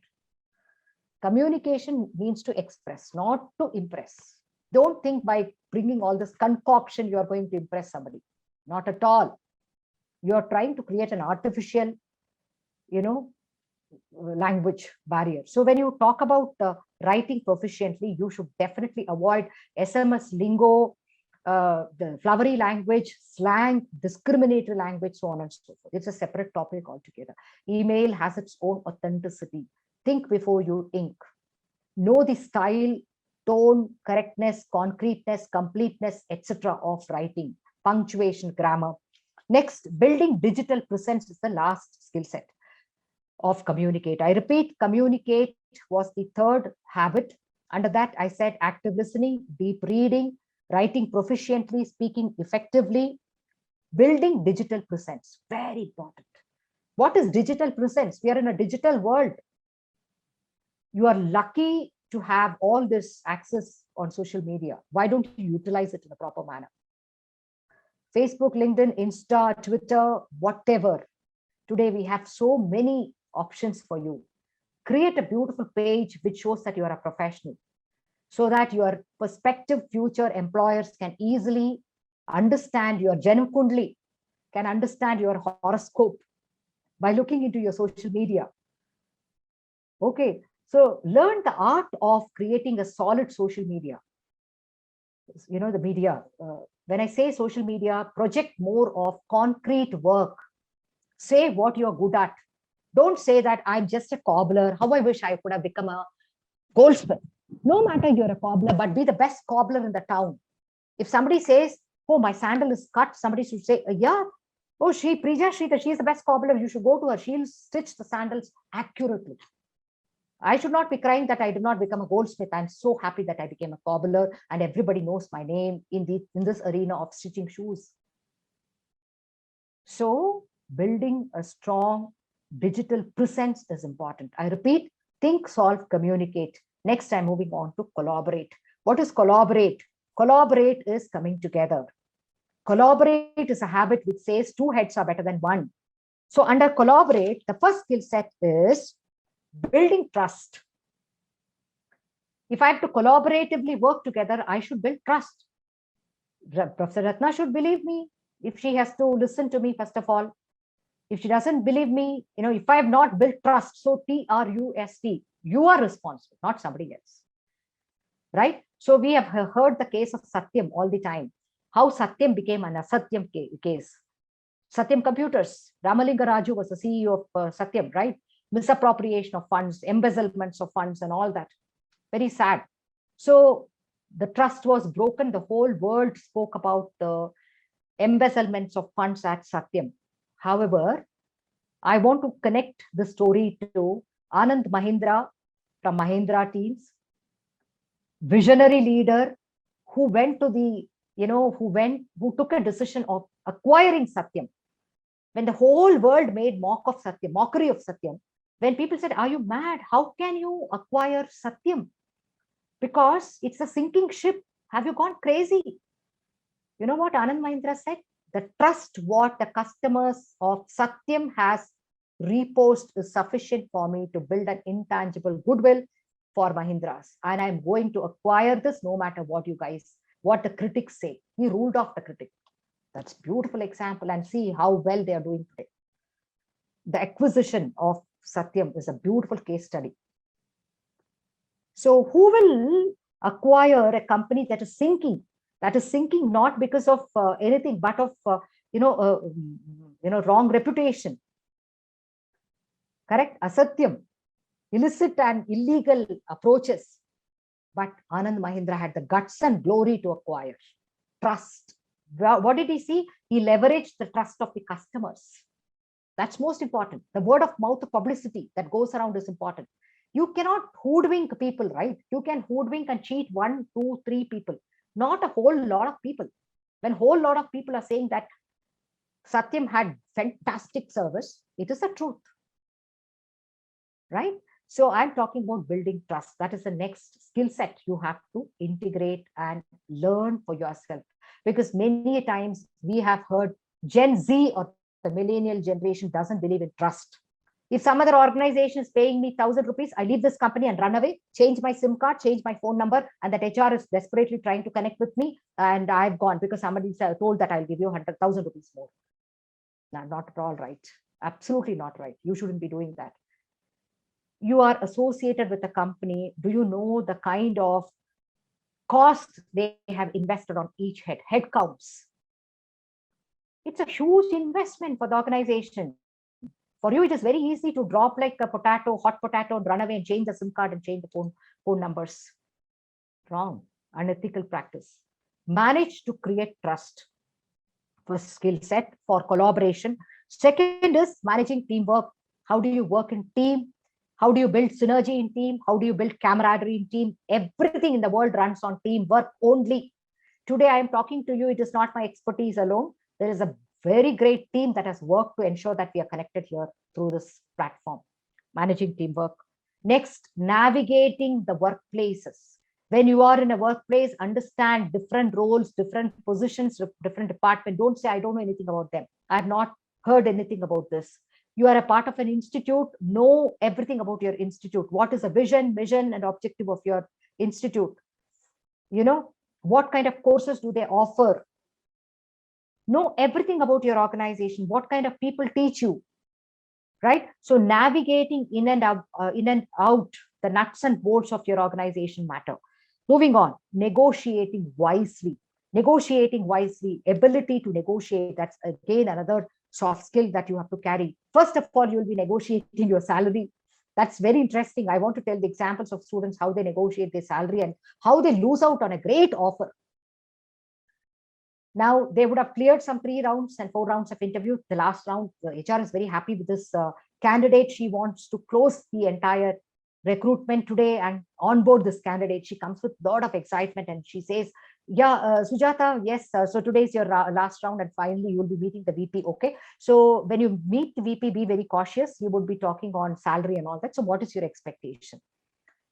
Communication means to express, not to impress. Don't think by bringing all this concoction you are going to impress somebody. Not at all. You are trying to create an artificial, language barrier. So when you talk about writing proficiently, you should definitely avoid SMS lingo, the flowery language, slang, discriminatory language, so on and so forth. It's a separate topic altogether. Email has its own authenticity. Think before you ink. Know the style, tone, correctness, concreteness, completeness, etc. of writing, punctuation, grammar. Next, building digital presence is the last skill set of communicate. I repeat, communicate was the third habit. Under that, I said active listening, deep reading, writing proficiently, speaking effectively, building digital presence. Very important. What is digital presence? We are in a digital world. You are lucky to have all this access on social media. Why don't you utilize it in a proper manner? Facebook, LinkedIn, Insta, Twitter, whatever. Today, we have so many options for you. Create a beautiful page which shows that you are a professional, so that your prospective future employers can easily understand your Janam can understand your horoscope by looking into your social media. Okay, so learn the art of creating a solid social media. The media. When I say social media, project more of concrete work. Say what you're good at. Don't say that I'm just a cobbler. How I wish I could have become a goldsmith. No matter you're a cobbler, but be the best cobbler in the town. If somebody says, oh, my sandal is cut, somebody should say, yeah, oh, Prija Shrita, she's the best cobbler. You should go to her. She'll stitch the sandals accurately. I should not be crying that I did not become a goldsmith. I'm so happy that I became a cobbler and everybody knows my name in this arena of stitching shoes. So building a strong digital presence is important. I repeat, think, solve, communicate. Next, I'm moving on to collaborate. What is collaborate? Collaborate is coming together. Collaborate is a habit which says two heads are better than one. So under collaborate, the first skill set is building trust. If I have to collaboratively work together, I should build trust. Professor Ratna should believe me if she has to listen to me, first of all. If she doesn't believe me, if I have not built trust, so TRUST, you are responsible, not somebody else. Right? So we have heard the case of Satyam all the time, how Satyam became an Asatyam case. Satyam Computers, Ramalinga Raju was the CEO of Satyam, right? Misappropriation of funds, embezzlements of funds and all that. Very sad. So the trust was broken. The whole world spoke about the embezzlements of funds at Satyam. However, I want to connect the story to Anand Mahindra from Mahindra teams, visionary leader who went to the, who took a decision of acquiring Satyam. When the whole world made mockery of Satyam, when people said, are you mad? How can you acquire Satyam? Because it's a sinking ship. Have you gone crazy? You know what Anand Mahindra said? The trust what the customers of Satyam has reposed is sufficient for me to build an intangible goodwill for Mahindras. And I'm going to acquire this no matter what what the critics say. He ruled off the critic. That's a beautiful example, and see how well they are doing today. The acquisition of Satyam is a beautiful case study. So who will acquire a company that is sinking? That is sinking not because of anything, but of wrong reputation. Correct? Asatyam, illicit and illegal approaches. But Anand Mahindra had the guts and glory to acquire trust. What did he see? He leveraged the trust of the customers. That's most important. The word of mouth publicity that goes around is important. You cannot hoodwink people, right? You can hoodwink and cheat 1, 2, 3 people, not a whole lot of people. When a whole lot of people are saying that Satyam had fantastic service, it is the truth, right? So I'm talking about building trust. That is the next skill set you have to integrate and learn for yourself. Because many times we have heard Gen Z or the millennial generation doesn't believe in trust. If some other organization is paying me 1,000 rupees, I leave this company and run away, change my SIM card, change my phone number, and that HR is desperately trying to connect with me, and I've gone because somebody told that I'll give you 100,000 rupees more. No, not at all right. Absolutely not right. You shouldn't be doing that. You are associated with a company. Do you know the kind of cost they have invested on each head counts? It's a huge investment for the organization. For you, it is very easy to drop like a hot potato, and run away and change the SIM card and change the phone numbers. Wrong, unethical practice. Manage to create trust. First skill set for collaboration. Second is managing teamwork. How do you work in team? How do you build synergy in team? How do you build camaraderie in team? Everything in the world runs on teamwork only. Today, I am talking to you. It is not my expertise alone. There is a very great team that has worked to ensure that we are connected here through this platform. Managing teamwork. Next, navigating the workplaces. When you are in a workplace, understand different roles, different positions, different departments. Don't say, I don't know anything about them. I have not heard anything about this. You are a part of an institute. Know everything about your institute. What is the vision, mission, and objective of your institute? You know, what kind of courses do they offer? Know everything about your organization. What kind of people teach you, right? So navigating in and out, the nuts and bolts of your organization matter. Moving on, negotiating wisely. Negotiating wisely, ability to negotiate. That's again another soft skill that you have to carry. First of all, you'll be negotiating your salary. That's very interesting. I want to tell the examples of students how they negotiate their salary and how they lose out on a great offer. Now, they would have cleared some 3 rounds and 4 rounds of interview. The last round, the HR is very happy with this candidate. She wants to close the entire recruitment today and onboard this candidate. She comes with a lot of excitement and she says, yeah, Sujata, yes, so today is your last round and finally you'll be meeting the VP. Okay, so when you meet the VP, be very cautious. You would be talking on salary and all that. So what is your expectation?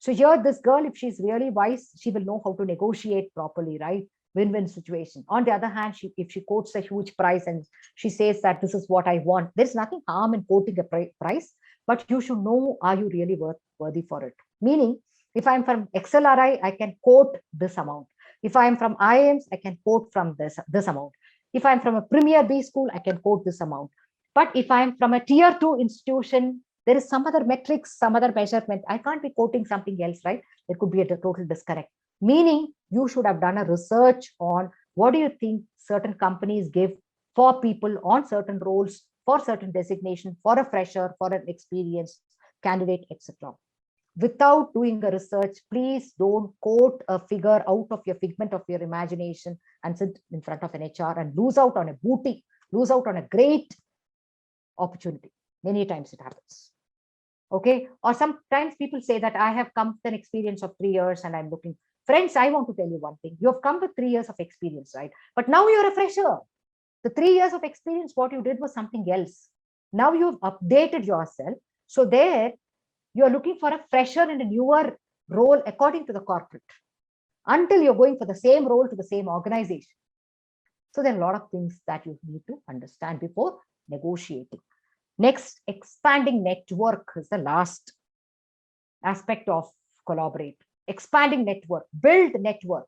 So here, this girl, if she's really wise, she will know how to negotiate properly, right? Win-win situation. On the other hand, if she quotes a huge price and she says that this is what I want, there's nothing harm in quoting a price, but you should know, are you really worthy for it? Meaning, if I'm from XLRI, I can quote this amount. If I'm from IIMs, I can quote from this amount. If I'm from a Premier B school, I can quote this amount. But if I'm from a tier 2 institution, there is some other metrics, some other measurement. I can't be quoting something else, right? There could be a total disconnect. Meaning, you should have done a research on what do you think certain companies give for people on certain roles, for certain designation, for a fresher, for an experienced candidate, etc. Without doing a research, please don't quote a figure out of your figment of your imagination and sit in front of an HR and lose out on a booty, lose out on a great opportunity. Many times it happens. Okay. Or sometimes people say that I have come with an experience of 3 years and I'm looking. Friends, I want to tell you one thing. You have come with 3 years of experience, right? But now you're a fresher. The 3 years of experience, what you did was something else. Now you've updated yourself. So there, you're looking for a fresher and a newer role according to the corporate until you're going for the same role to the same organization. So there are a lot of things that you need to understand before negotiating. Next, expanding network is the last aspect of collaborate. Expanding network, build network.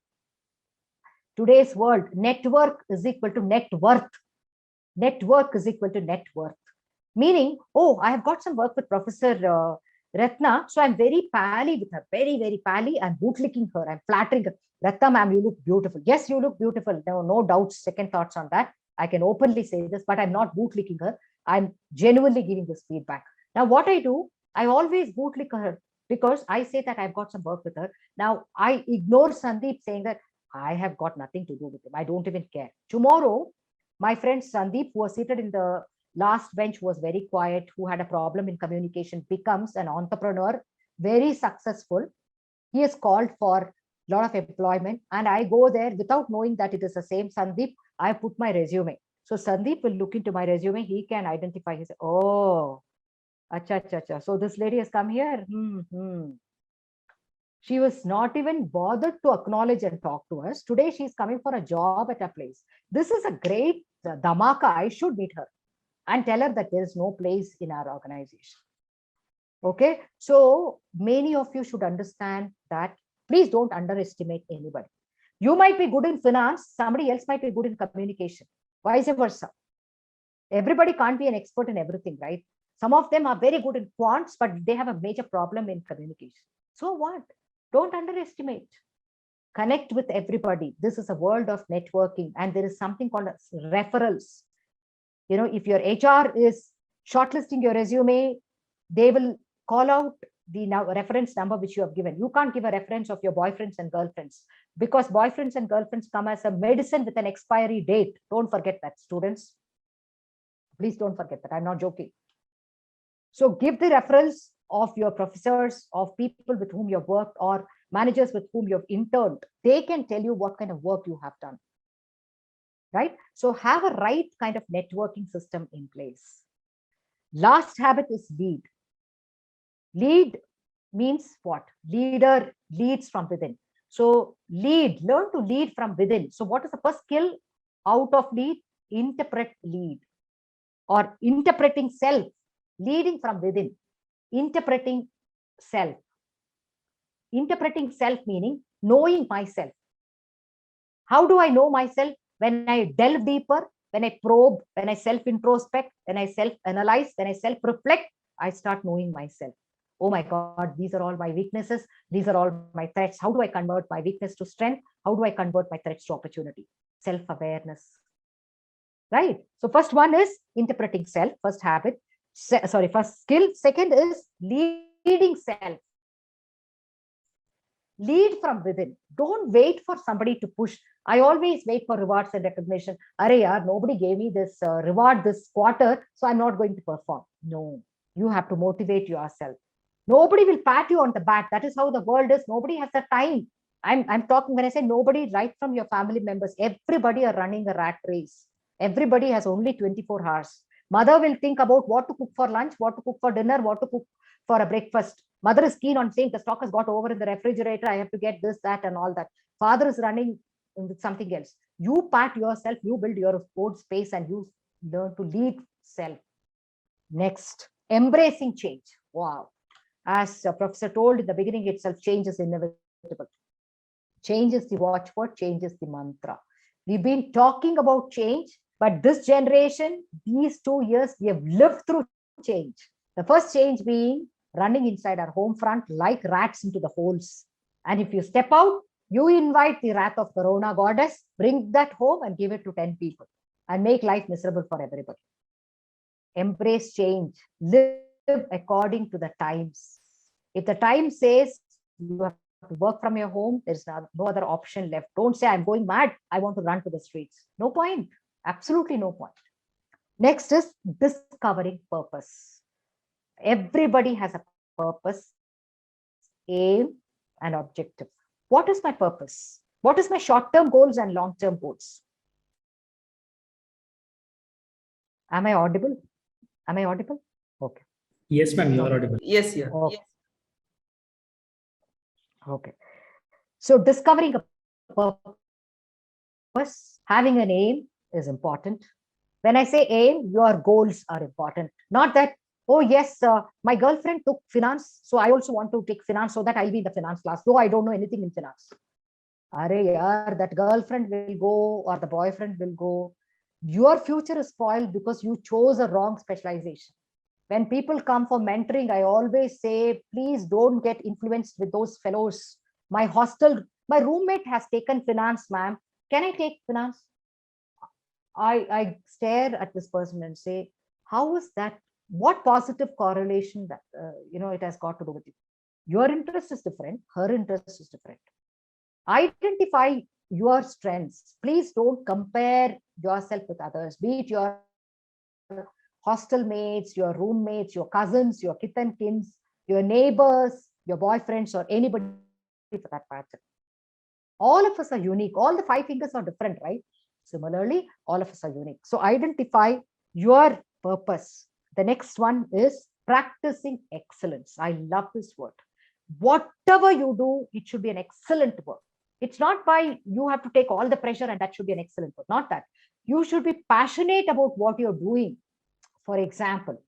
Today's world, network is equal to net worth. Network is equal to net worth. Meaning, oh, I have got some work with Professor Ratna, so I'm very pally with her, very, very pally. I'm bootlicking her, I'm flattering her. Ratna, ma'am, you look beautiful. Yes, you look beautiful. No doubts, second thoughts on that. I can openly say this, but I'm not bootlicking her. I'm genuinely giving this feedback. Now, what I do, I always bootlick her because I say that I've got some work with her. Now, I ignore Sandeep saying that I have got nothing to do with him. I don't even care. Tomorrow, my friend Sandeep, who was seated in the last bench, was very quiet, who had a problem in communication, becomes an entrepreneur, very successful. He is called for a lot of employment, and I go there without knowing that it is the same Sandeep. I put my resume. So Sandeep will look into my resume. He can identify. He says, oh, acha, acha, acha. So this lady has come here. She was not even bothered to acknowledge and talk to us. Today, she's coming for a job at a place. This is a great dhamaka. I should meet her and tell her that there is no place in our organization. Okay. So many of you should understand that. Please don't underestimate anybody. You might be good in finance. Somebody else might be good in communication. Vice versa. Everybody can't be an expert in everything, right? Some of them are very good in quants, but they have a major problem in communication. So what? Don't underestimate. Connect with everybody. This is a world of networking, and there is something called referrals. You know, if your HR is shortlisting your resume, they will call out the reference number which you have given. You can't give a reference of your boyfriends and girlfriends because boyfriends and girlfriends come as a medicine with an expiry date. Don't forget that, students. Please don't forget that. I'm not joking. So give the referrals of your professors, of people with whom you've worked, or managers with whom you've interned. They can tell you what kind of work you have done. Right? So have a right kind of networking system in place. Last habit is lead. Lead means what? Leader leads from within. So learn to lead from within. So what is the first skill out of lead? Interpret lead, or interpreting self, leading from within, interpreting self. Interpreting self meaning knowing myself. How do I know myself? When I delve deeper, when I probe, when I self-introspect, when I self-analyze, when I self-reflect, I start knowing myself. Oh my God, these are all my weaknesses. These are all my threats. How do I convert my weakness to strength? How do I convert my threats to opportunity? Self-awareness. Right? So first one is interpreting self, first habit. First skill. Second is leading self. Lead from within. Don't wait for somebody to push. I always wait for rewards and recognition. Arey yaar, nobody gave me this reward this quarter, so I'm not going to perform. No, you have to motivate yourself. Nobody will pat you on the back. That is how the world is. Nobody has the time. I'm talking when I say nobody, right from your family members. Everybody are running a rat race. Everybody has only 24 hours. Mother will think about what to cook for lunch, what to cook for dinner, what to cook for a breakfast. Mother is keen on saying the stock has got over in the refrigerator. I have to get this, that, and all that. Father is running with something else. You pat yourself, you build your own space, and you learn to lead self. Next, embracing change. Wow. As Professor told in the beginning itself, change is inevitable. Change is the watchword, change is the mantra. We've been talking about change, but this generation, these 2 years, we have lived through change. The first change being running inside our home front like rats into the holes. And if you step out, you invite the wrath of Corona goddess, bring that home and give it to 10 people and make life miserable for everybody. Embrace change. Live according to the times. If the time says you have to work from your home, there's no other option left. Don't say, I'm going mad, I want to run to the streets. No point. Absolutely no point. Next is discovering purpose. Everybody has a purpose, aim, and objective. What is my purpose? What is my short-term goals and long-term goals? Am I audible? Am I audible? Okay. Yes, ma'am, you are audible. Yes, yeah. Okay. Okay. So discovering a purpose, having an aim is important. When I say aim, your goals are important. Not that, oh yes, my girlfriend took finance, so I also want to take finance so that I'll be in the finance class, though I don't know anything in finance. Arey yaar, that girlfriend will go or the boyfriend will go. Your future is spoiled because you chose a wrong specialization. When people come for mentoring, I always say, please don't get influenced with those fellows. My roommate has taken finance, ma'am. Can I take finance? I stare at this person and say, how is that? What positive correlation that it has got to do with you? Your interest is different. Her interest is different. Identify your strengths. Please don't compare yourself with others, be it your hostel mates, your roommates, your cousins, your kith and kins, your neighbors, your boyfriends, or anybody for that matter. All of us are unique. All the 5 fingers are different, right? Similarly, all of us are unique. So identify your purpose. The next one is practicing excellence. I love this word. Whatever you do, it should be an excellent work. It's not by you have to take all the pressure and that should be an excellent work. Not that. You should be passionate about what you're doing. For example,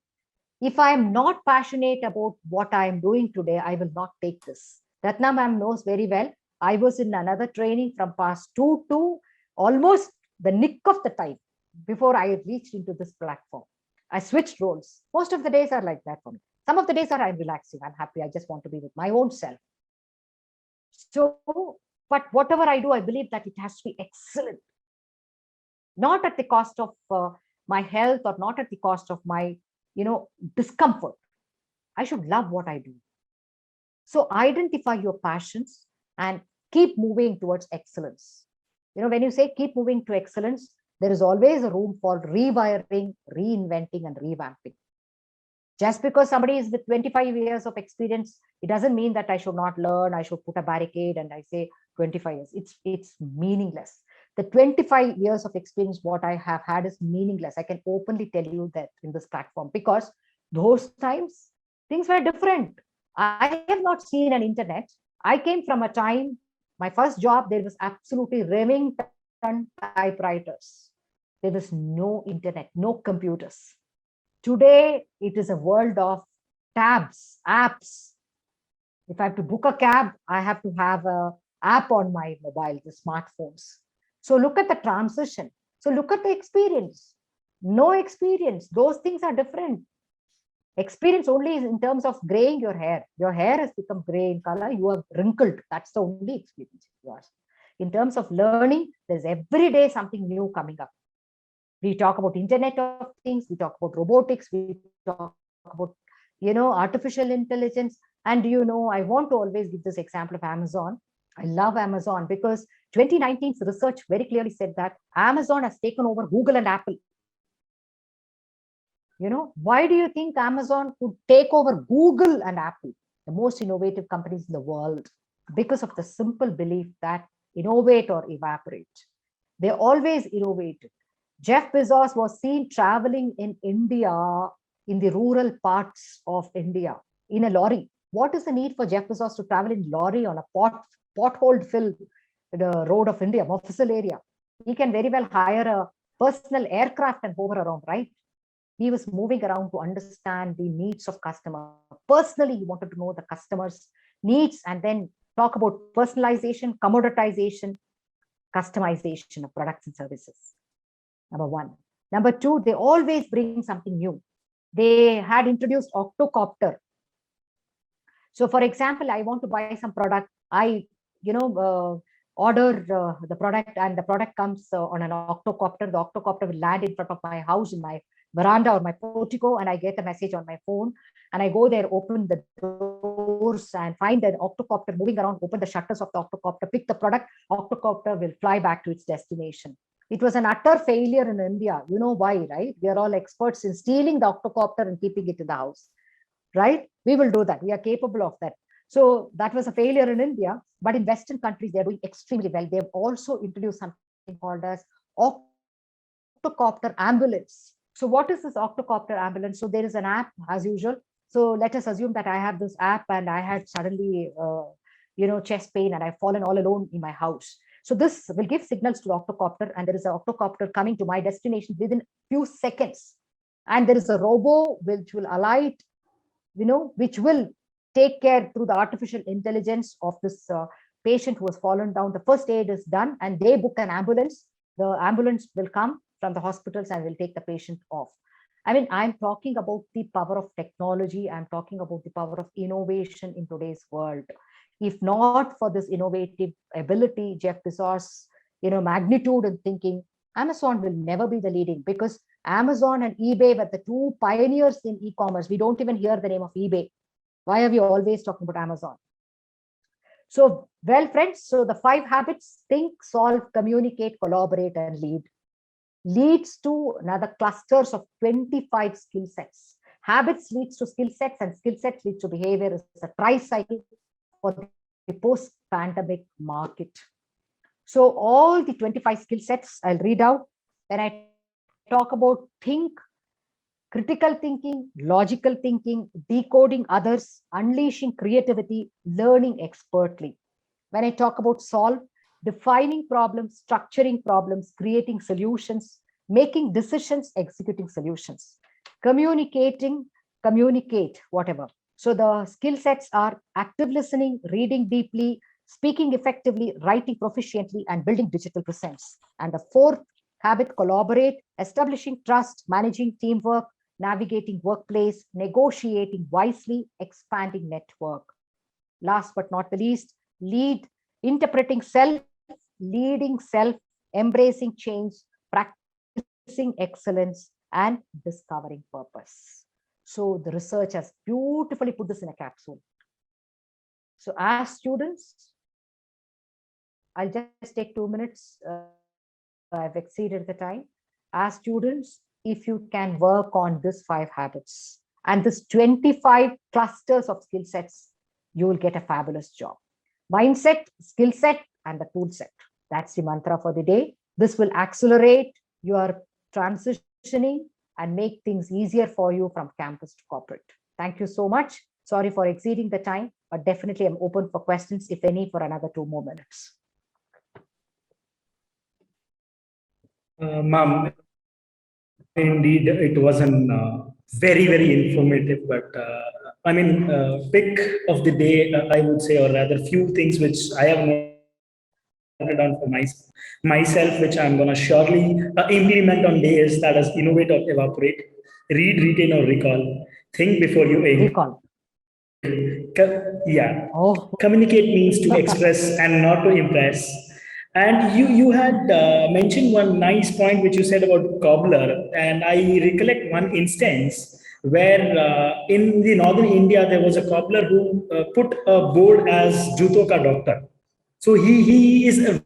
if I am not passionate about what I am doing today, I will not take this. Ratna ma'am knows very well. I was in another training from past 2 to almost the nick of the time before I reached into this platform. I switched roles. Most of the days are like that for me. Some of the days are I'm relaxing, I'm happy, I just want to be with my own self. So, but whatever I do, I believe that it has to be excellent. Not at the cost of my health or not at the cost of my, discomfort. I should love what I do. So identify your passions and keep moving towards excellence. When you say keep moving to excellence, there is always a room for rewiring, reinventing, and revamping. Just because somebody is with 25 years of experience, it doesn't mean that I should not learn, I should put a barricade and I say 25 years. It's meaningless. The 25 years of experience, what I have had is meaningless. I can openly tell you that in this platform, because those times, things were different. I have not seen an internet. I came from a time, my first job, there was absolutely Remington typewriters. There was no internet, no computers. Today, it is a world of tabs, apps. If I have to book a cab, I have to have an app on my mobile, the smartphones. So look at the transition. So look at the experience. No experience. Those things are different. Experience only is in terms of graying your hair. Your hair has become gray in color. You are wrinkled. That's the only experience yours. In terms of learning, there's every day something new coming up. We talk about Internet of Things. We talk about robotics. We talk about, artificial intelligence. And, I want to always give this example of Amazon. I love Amazon because 2019's research very clearly said that Amazon has taken over Google and Apple. Why do you think Amazon could take over Google and Apple, the most innovative companies in the world? Because of the simple belief that innovate or evaporate. They always innovated. Jeff Bezos was seen traveling in India, in the rural parts of India, in a lorry. What is the need for Jeff Bezos to travel in lorry on a pothole-filled road of India, Mofussil area? He can very well hire a personal aircraft and hover around, right? He was moving around to understand the needs of customer. Personally, he wanted to know the customer's needs and then talk about personalization, commoditization, customization of products and services. Number one. Number two, they always bring something new. They had introduced Octocopter. So for example, I want to buy some product. I, order the product and the product comes on an Octocopter. The Octocopter will land in front of my house, in my veranda or my portico, and I get a message on my phone. And I go there, open the doors and find an Octocopter moving around, open the shutters of the Octocopter, pick the product, Octocopter will fly back to its destination. It was an utter failure in India. You know why, right? We are all experts in stealing the Octocopter and keeping it in the house. right? We will do that. We are capable of that. So that was a failure in India, but in Western countries, they're doing extremely well. They've also introduced something called as octocopter ambulance. So what is this octocopter ambulance? So there is an app as usual. So let us assume that I have this app and I had suddenly, chest pain and I've fallen all alone in my house. So this will give signals to the octocopter, and there is an octocopter coming to my destination within few seconds. And there is a robo which will alight, which will take care through the artificial intelligence of this patient who has fallen down. The first aid is done and they book an ambulance. The ambulance will come from the hospitals and will take the patient off. I mean, I'm talking about the power of technology. I'm talking about the power of innovation in today's world. If not for this innovative ability, Jeff Bezos, magnitude and thinking, Amazon will never be the leading, because Amazon and eBay were the two pioneers in e-commerce. We don't even hear the name of eBay. Why are we always talking about Amazon? So, well, friends, so the 5 habits: think, solve, communicate, collaborate, and lead, leads to another clusters of 25 skill sets. Habits leads to skill sets, and skill sets leads to behavior. It's a tricycle for the post-pandemic market. So all the 25 skill sets I'll read out. When I talk about think, critical thinking, logical thinking, decoding others, unleashing creativity, learning expertly. When I talk about solve, defining problems, structuring problems, creating solutions, making decisions, executing solutions. Communicating, communicate, whatever. So the skill sets are active listening, reading deeply, speaking effectively, writing proficiently, and building digital presence. And the 4th habit: collaborate, establishing trust, managing teamwork, navigating workplace, negotiating wisely, expanding network. Last but not the least, lead, interpreting self, leading self, embracing change, practicing excellence, and discovering purpose. So the research has beautifully put this in a capsule. So as students, I'll just take 2 minutes. I've exceeded the time. As students, if you can work on these 5 habits and this 25 clusters of skill sets, you will get a fabulous job. Mindset, skill set, and the tool set. That's the mantra for the day. This will accelerate your transitioning and make things easier for you from campus to corporate. Thank you so much. Sorry for exceeding the time, but definitely I'm open for questions, if any, for another 2 more minutes. Ma'am, indeed, it was an very, very informative, but pick of the day, I would say, or rather, few things which I have noted down for myself, which I'm going to surely implement on day is that is innovate or evaporate, read, retain, or recall, think before you aim. Recall. Yeah. Oh. Communicate means to express and not to impress. And you had mentioned one nice point which you said about cobbler, and I recollect one instance where in the northern India there was a cobbler who put a board as Juto ka doctor. So he is a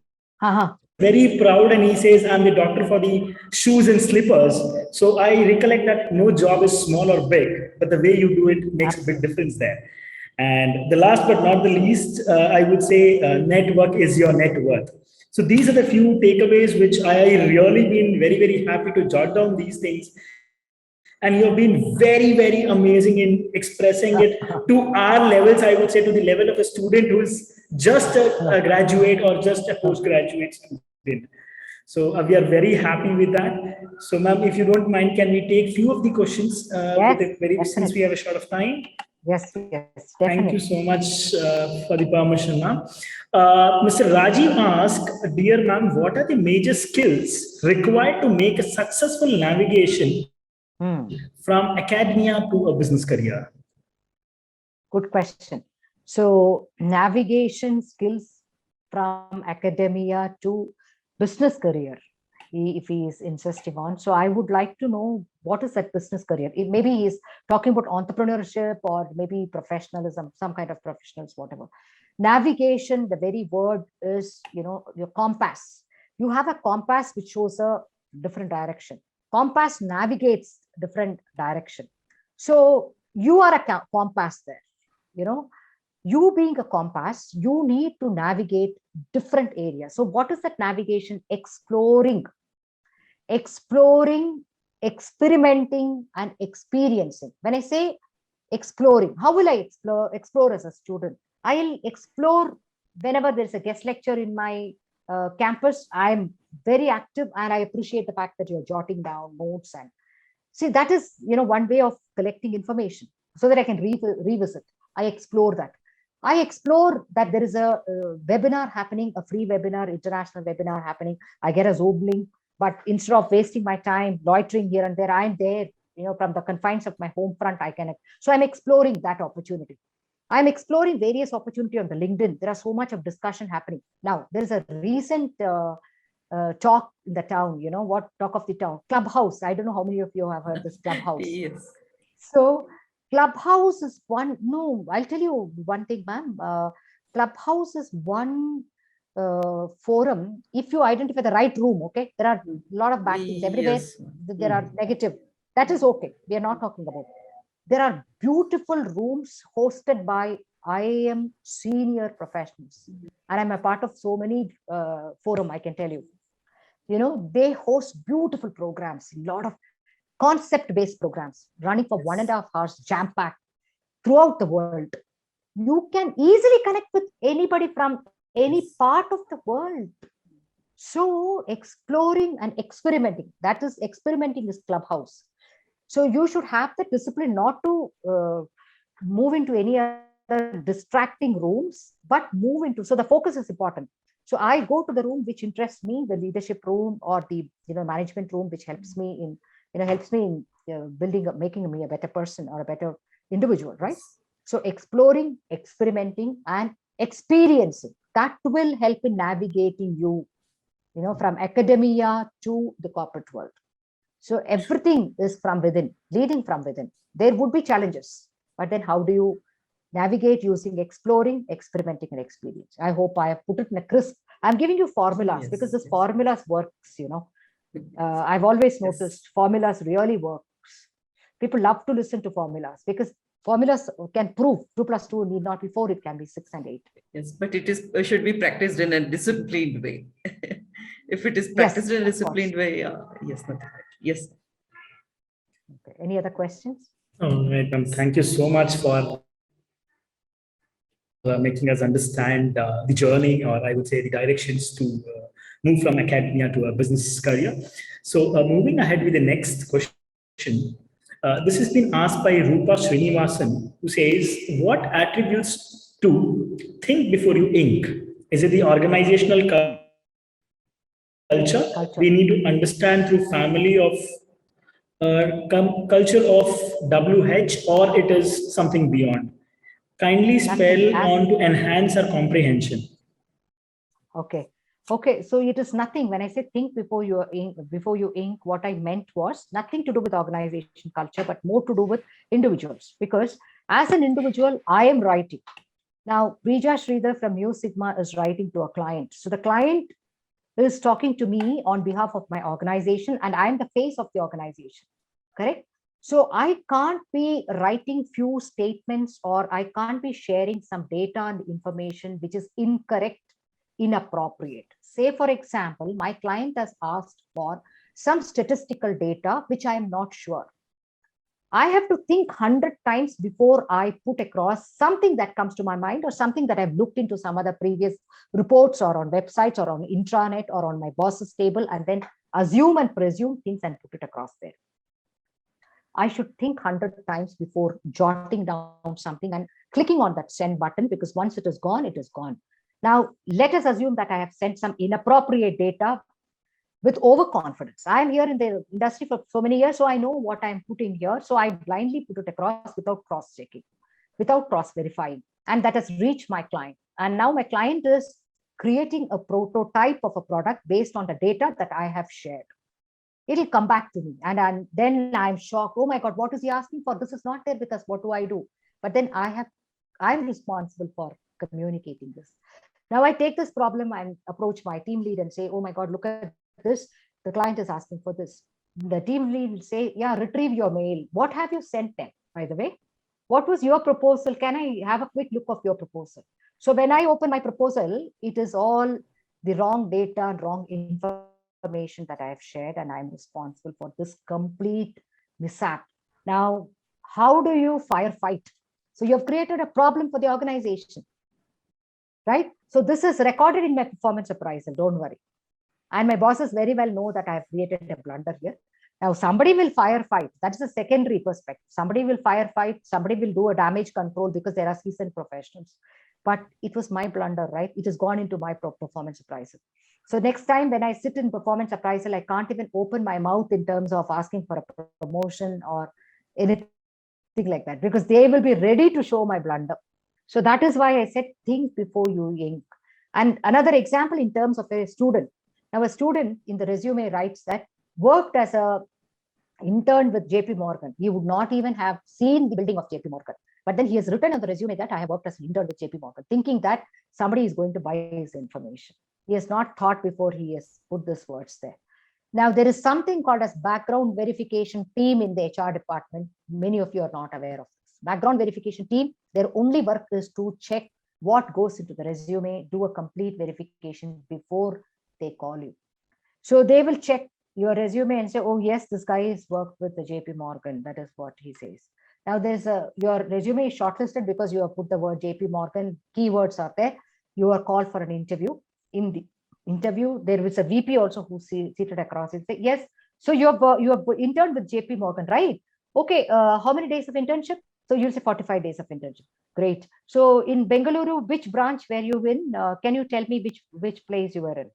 very proud, and he says, I'm the doctor for the shoes and slippers. So I recollect that no job is small or big, but the way you do it makes a big difference there. And the last but not the least, I would say network is your net worth. So these are the few takeaways which I really been very, very happy to jot down these things. And you have been very, very amazing in expressing it to our levels, I would say, to the level of a student who is just a graduate or just a postgraduate student. So we are very happy with that. So ma'am, if you don't mind, can we take few of the questions since we have a short of time? Yes, definitely. Thank you so much for the permission, ma'am. Mr. Rajiv asked, dear ma'am, what are the major skills required to make a successful navigation from academia to a business career? Good question. So navigation skills from academia to business career, if he is insisting on. So I would like to know, what is that business career? Maybe he's talking about entrepreneurship or maybe professionalism, some kind of professionals, whatever. Navigation, the very word is, your compass. You have a compass which shows a different direction. Compass navigates different direction. So you are a compass there. You know, you being a compass, you need to navigate different areas. So what is that navigation? Exploring, experimenting, and experiencing. When I say exploring, how will I explore as a student? I'll explore whenever there's a guest lecture in my campus. I'm very active, and I appreciate the fact that you're jotting down notes. And see, that is, one way of collecting information so that I can revisit. I explore that. I explore that there is a webinar happening, a free webinar, international webinar happening. I get a Zoom link, but instead of wasting my time loitering here and there, I'm there, from the confines of my home front, I can. So I'm exploring that opportunity. I'm exploring various opportunity on the LinkedIn. There are so much of discussion happening. Now, there's a recent talk in the town, what talk of the town? Clubhouse. I don't know how many of you have heard this Clubhouse. Yes. So Clubhouse is one, no, I'll tell you one thing, ma'am. Clubhouse is one forum. If you identify the right room, okay, there are a lot of bad things everywhere. Yes. There are negative. That is okay. We are not talking about. There are beautiful rooms hosted by IIM senior professionals. And I'm a part of so many forum, I can tell you. They host beautiful programs, a lot of concept-based programs running for 1.5 hours, jam-packed throughout the world. You can easily connect with anybody from any part of the world. So exploring and experimenting, that is, experimenting is Clubhouse. So you should have the discipline not to move into any other distracting rooms, but move into, so the focus is important. So I go to the room which interests me, the leadership room or the management room, which helps me in building, making me a better person or a better individual, right? So exploring, experimenting, and experiencing, that will help in navigating you, from academia to the corporate world. So everything is from within, leading from within. There would be challenges, but then how do you navigate using exploring, experimenting, and experience? I hope I have put it in a crisp. I'm giving you formulas because this formulas works, I've always noticed formulas really works. People love to listen to formulas because formulas can prove 2 + 2 need not be 4, it can be 6 and 8. Yes, but it should be practiced in a disciplined way. If it is practiced in a disciplined way, yes, nothing. Yes. Okay. Any other questions? All right, ma'am. Thank you so much for making us understand the journey, or I would say the directions to move from academia to a business career. So moving ahead with the next question. This has been asked by Rupa Srinivasan, who says, what attributes to think before you ink? Is it the organizational culture we need to understand through family of culture of WH, or it is something beyond? Kindly spell on to enhance our comprehension. Okay. Okay, so it is nothing. When I say think before you ink, what I meant was nothing to do with organization culture, but more to do with individuals. Because as an individual, I am writing. Now, Rija Sridhar from Mu Sigma is writing to a client. So the client is talking to me on behalf of my organization, and I'm the face of the organization. Correct? So I can't be writing few statements, or I can't be sharing some data and information which is incorrect, inappropriate. Say, for example, my client has asked for some statistical data, which I am not sure. I have to think 100 times before I put across something that comes to my mind, or something that I've looked into some other previous reports or on websites or on intranet or on my boss's table, and then assume and presume things and put it across there. I should think 100 times before jotting down something and clicking on that send button, because once it is gone, it is gone. Now, let us assume that I have sent some inappropriate data with overconfidence. I am here in the industry for so many years, so I know what I'm putting here. So I blindly put it across without cross-checking, without cross-verifying. And that has reached my client. And now my client is creating a prototype of a product based on the data that I have shared. It'll come back to me. And then I'm shocked. Oh my God, what is he asking for? This is not there with us. What do I do? But then I'm responsible for communicating this. Now I take this problem and approach my team lead and say, oh my God, look at this. The client is asking for this. The team lead will say, yeah, retrieve your mail. What have you sent them, by the way? What was your proposal? Can I have a quick look of your proposal? So when I open my proposal, it is all the wrong data, wrong information that I have shared, and I'm responsible for this complete mishap. Now, how do you firefight? So you've created a problem for the organization, right? So this is recorded in my performance appraisal, don't worry. And my bosses very well know that I have created a blunder here. Now, somebody will firefight. That's the secondary perspective. Somebody will firefight. Somebody will do a damage control because there are seasoned professionals. But it was my blunder, right? It has gone into my performance appraisal. So next time when I sit in performance appraisal, I can't even open my mouth in terms of asking for a promotion or anything like that, because they will be ready to show my blunder. So that is why I said, think before you ink. And another example in terms of a student. Now, a student in the resume writes that worked as a intern with JP Morgan. He would not even have seen the building of JP Morgan. But then he has written on the resume that I have worked as an intern with JP Morgan, thinking that somebody is going to buy his information. He has not thought before he has put these words there. Now, there is something called as background verification team in the HR department. Many of you are not aware of this. Background verification team, their only work is to check what goes into the resume, do a complete verification before they call you. So they will check your resume and say, oh, yes, this guy has worked with the JP Morgan. That is what he says. Now, your resume is shortlisted because you have put the word JP Morgan, keywords are there. You are called for an interview. In the interview, there is a VP also who's seated across it. Say, yes, so you have interned with JP Morgan, right? Okay, how many days of internship? So you'll say 45 days of internship. Great. So in Bengaluru, which branch were you in? Can you tell me which place you were in?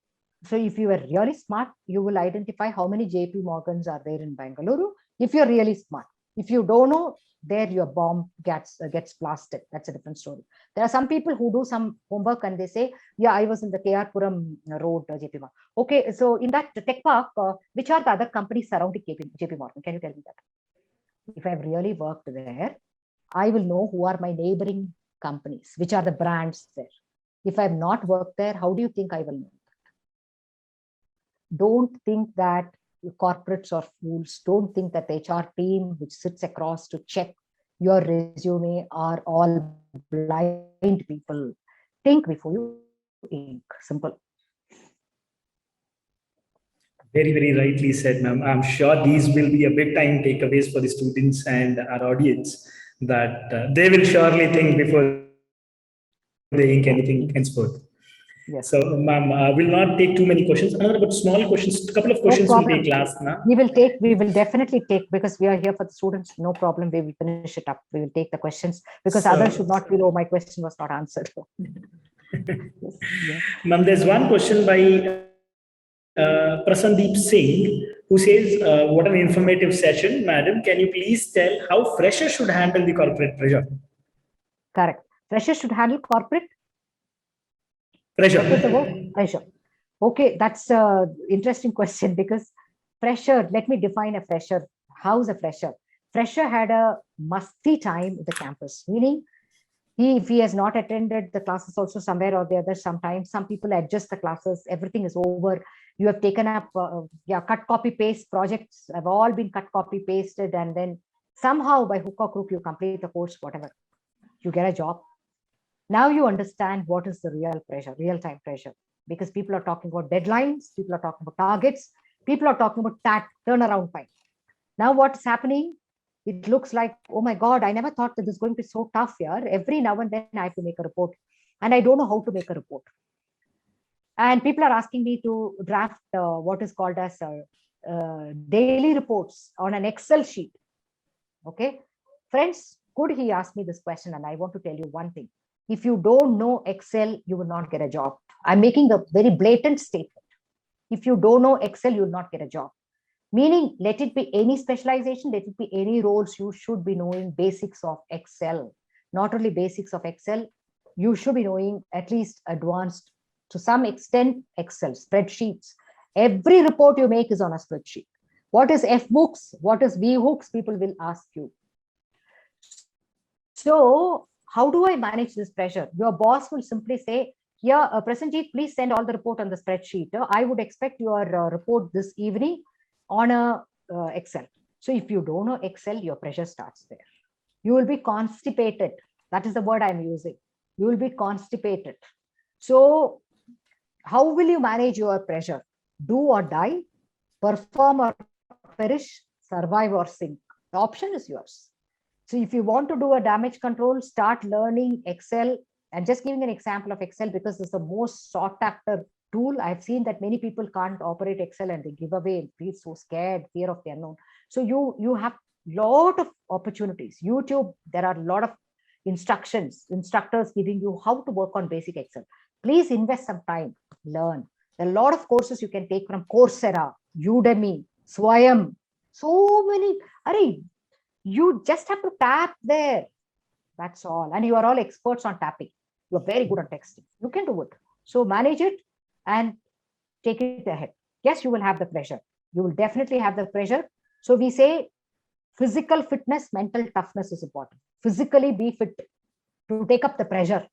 So if you are really smart, you will identify how many JP Morgans are there in Bengaluru. If you're really smart, if you don't know, there your bomb gets blasted. That's a different story. There are some people who do some homework and they say, yeah, I was in the KR Puram road, JP Morgan. Okay, so in that tech park, which are the other companies surrounding JP Morgan? Can you tell me that? If I've really worked there, I will know who are my neighboring companies, which are the brands there. If I've not worked there, how do you think I will know? Don't think that corporates are fools. Don't think that the HR team which sits across to check your resume are all blind people. Think before you ink. Simple. Very, very rightly said, ma'am. I'm sure these will be a big time takeaways for the students and our audience, that they will surely think before they ink anything henceforth. Yes. So, ma'am, will not take too many questions. Another but small questions, couple of questions No we'll take last now. We will definitely take, because we are here for the students. No problem. We will finish it up. We will take the questions because others should not feel, oh, my question was not answered. Yes, yeah. Ma'am, there's one question by Prasandeep Singh, who says, what an informative session, madam. Can you please tell how freshers should handle the corporate pressure? Correct. Freshers should handle corporate pressure. What was the word? Pressure. Okay, that's an interesting question, because fresher, let me define a fresher. How's a fresher? Fresher had a musty time at the campus, meaning if he has not attended the classes also somewhere or the other, sometimes some people adjust the classes, everything is over. You have taken up, cut, copy, paste projects have all been cut, copy, pasted, and then somehow by hook or crook, you complete the course, whatever. You get a job. Now you understand what is the real pressure, real-time pressure, because people are talking about deadlines, people are talking about targets, people are talking about turnaround time. Now what's happening? It looks like, oh my God, I never thought that this is going to be so tough here. Every now and then I have to make a report, and I don't know how to make a report. And people are asking me to draft what is called as daily reports on an Excel sheet. Okay, friends, could he ask me this question? And I want to tell you one thing. If you don't know Excel, you will not get a job. I'm making a very blatant statement. If you don't know Excel, you will not get a job. Meaning, let it be any specialization, let it be any roles, you should be knowing basics of Excel. Not only basics of Excel, you should be knowing at least advanced, to some extent, Excel, spreadsheets. Every report you make is on a spreadsheet. What is FBooks? What is VHooks? People will ask you. So, how do I manage this pressure? Your boss will simply say, here, Prasanjeet, please send all the report on the spreadsheet. I would expect your report this evening on a Excel. So if you don't know Excel, your pressure starts there. You will be constipated. That is the word I'm using. You will be constipated. So how will you manage your pressure? Do or die, perform or perish, survive or sink. The option is yours. So if you want to do a damage control, start learning Excel. And just giving an example of Excel because it's the most sought after tool. I've seen that many people can't operate Excel and they give away and feel so scared, fear of the unknown. So you have lot of opportunities. YouTube, there are a lot of instructors giving you how to work on basic Excel. Please invest some time, learn. There are a lot of courses you can take from Coursera, Udemy, Swayam. So many. You just have to tap there. That's all. And you are all experts on tapping. You're very good at texting. You can do it. So manage it and take it ahead. Yes, you will have the pressure. You will definitely have the pressure. So we say physical fitness, mental toughness is important. Physically be fit to take up the pressure.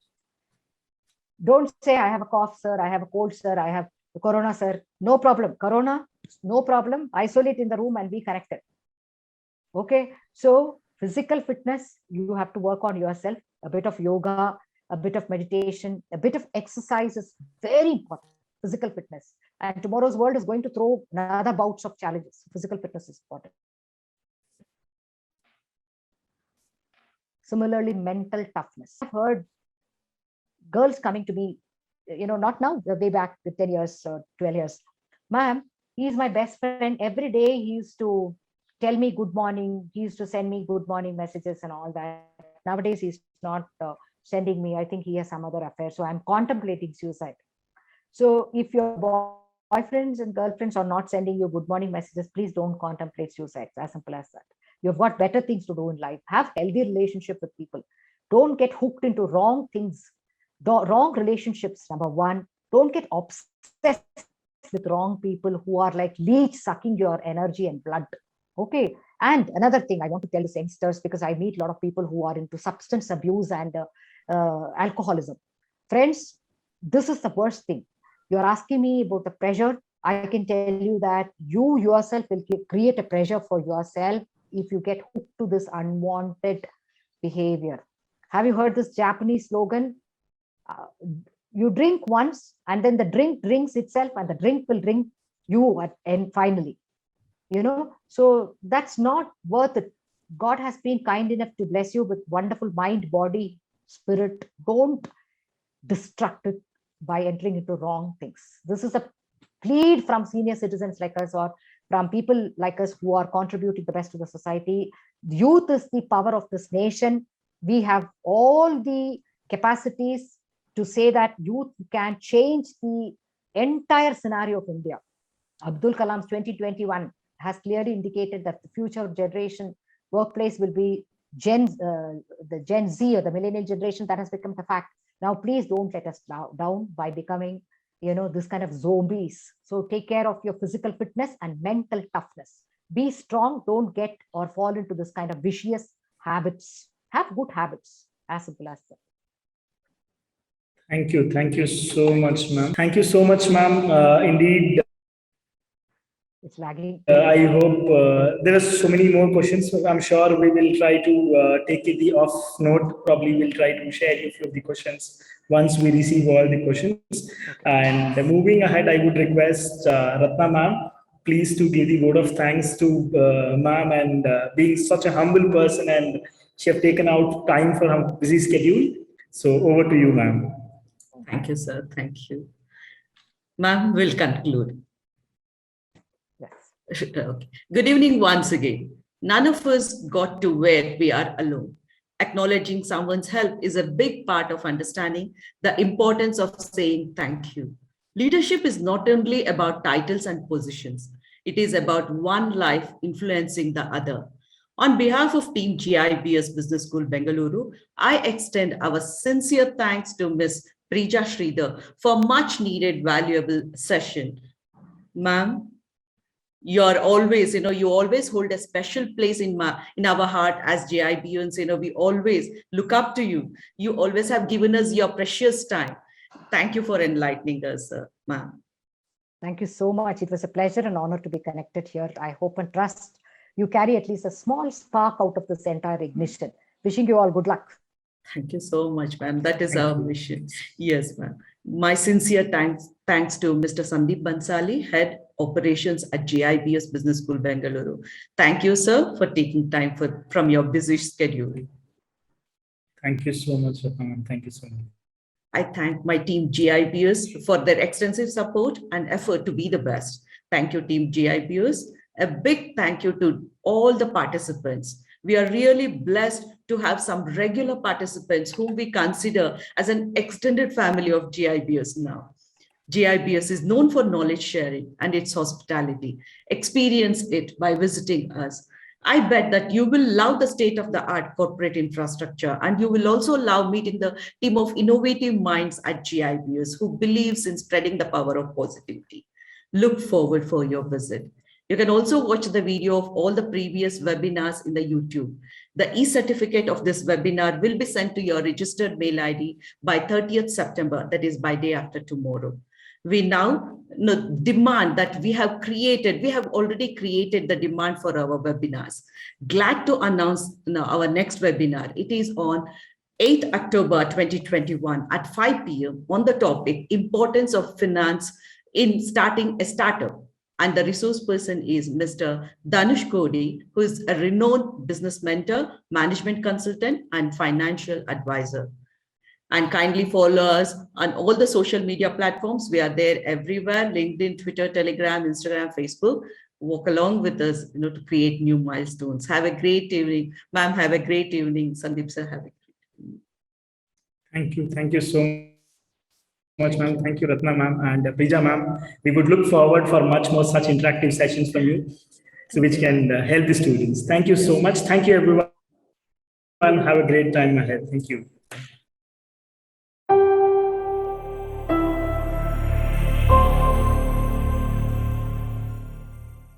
Don't say, I have a cough, sir. I have a cold, sir. I have the corona, sir. No problem. Corona, no problem. Isolate in the room and be connected. Okay. So physical fitness, you have to work on yourself. A bit of yoga, a bit of meditation, a bit of exercise is very important. Physical fitness. And tomorrow's world is going to throw another bouts of challenges. Physical fitness is important. Similarly, mental toughness. I've heard girls coming to me, not now, way back 10 years or 12 years. Ma'am, he's my best friend. Every day he used to tell me good morning. He used to send me good morning messages and all that. Nowadays, he's not sending me. I think he has some other affair. So I'm contemplating suicide. So if your boyfriends and girlfriends are not sending you good morning messages, please don't contemplate suicide. It's as simple as that. You've got better things to do in life. Have healthy relationship with people. Don't get hooked into wrong things. The wrong relationships, number one. Don't get obsessed with wrong people who are like leech sucking your energy and blood. Okay. And another thing I want to tell the youngsters, because I meet a lot of people who are into substance abuse and alcoholism. Friends, this is the worst thing. You're asking me about the pressure. I can tell you that you yourself will create a pressure for yourself if you get hooked to this unwanted behavior. Have you heard this Japanese slogan? You drink once and then the drink drinks itself and the drink will drink you and finally. So that's not worth it. God has been kind enough to bless you with wonderful mind, body, spirit. Don't destruct it by entering into wrong things. This is a plead from senior citizens like us or from people like us who are contributing the best to the society. Youth is the power of this nation. We have all the capacities to say that youth can change the entire scenario of India. Abdul Kalam's 2021 has clearly indicated that the future generation workplace will be the Gen Z or the millennial generation. That has become the fact. Now, please don't let us down by becoming, this kind of zombies. So take care of your physical fitness and mental toughness. Be strong. Don't get or fall into this kind of vicious habits. Have good habits. As simple as that. Thank you. Thank you so much, ma'am. Thank you so much, ma'am. Indeed. It's lagging. I hope there are so many more questions. So I'm sure we will try to take it the off note. Probably we'll try to share a few of the questions once we receive all the questions. And moving ahead, I would request Ratna ma'am, please to give the vote of thanks to ma'am and being such a humble person and she have taken out time for her busy schedule. So over to you, ma'am. Thank you, sir. Thank you. Ma'am, we'll conclude. Yes. Okay. Good evening once again. None of us got to where we are alone. Acknowledging someone's help is a big part of understanding the importance of saying thank you. Leadership is not only about titles and positions, it is about one life influencing the other. On behalf of Team GIBS Business School, Bengaluru, I extend our sincere thanks to Ms. Prija Sridhar for much needed valuable session. Ma'am, you're always, you always hold a special place in our heart as GIBUs. We always look up to you. You always have given us your precious time. Thank you for enlightening us, ma'am. Thank you so much. It was a pleasure and honor to be connected here. I hope and trust you carry at least a small spark out of this entire ignition. Wishing you all good luck. Thank you so much, ma'am. That is Thank our you. mission. Yes, ma'am. My sincere thanks to Mr. Sandeep Bansali, Head Operations at GIBS Business School, Bengaluru. Thank you, sir, for taking time from your busy schedule. Thank you so much, Ratna ma'am. Thank you so much. I thank my team GIBS for their extensive support and effort to be the best. Thank you, team GIBS. A big thank you to all the participants. We are really blessed to have some regular participants whom we consider as an extended family of GIBS now. GIBS is known for knowledge sharing and its hospitality. Experience it by visiting us. I bet that you will love the state-of-the-art corporate infrastructure, and you will also love meeting the team of innovative minds at GIBS who believes in spreading the power of positivity. Look forward for your visit. You can also watch the video of all the previous webinars in the YouTube. The e-certificate of this webinar will be sent to your registered mail ID by 30th September, that is by day after tomorrow. We now demand that we have already created the demand for our webinars. Glad to announce our next webinar. It is on 8th October 2021 at 5 p.m. on the topic Importance of Finance in Starting a Startup. And the resource person is Mr. Dhanush Kodi, who is a renowned business mentor, management consultant, and financial advisor. And kindly follow us on all the social media platforms. We are there everywhere: LinkedIn, Twitter, Telegram, Instagram, Facebook. Walk along with us, to create new milestones. Have a great evening. Ma'am, have a great evening. Sandeep sir, have a great evening. Thank you. Thank you so much, ma'am. Thank you, Ratna ma'am and Prija ma'am. We would look forward for much more such interactive sessions from you, so which can help the students. Thank you so much. Thank you, everyone. Have a great time ahead. Thank you.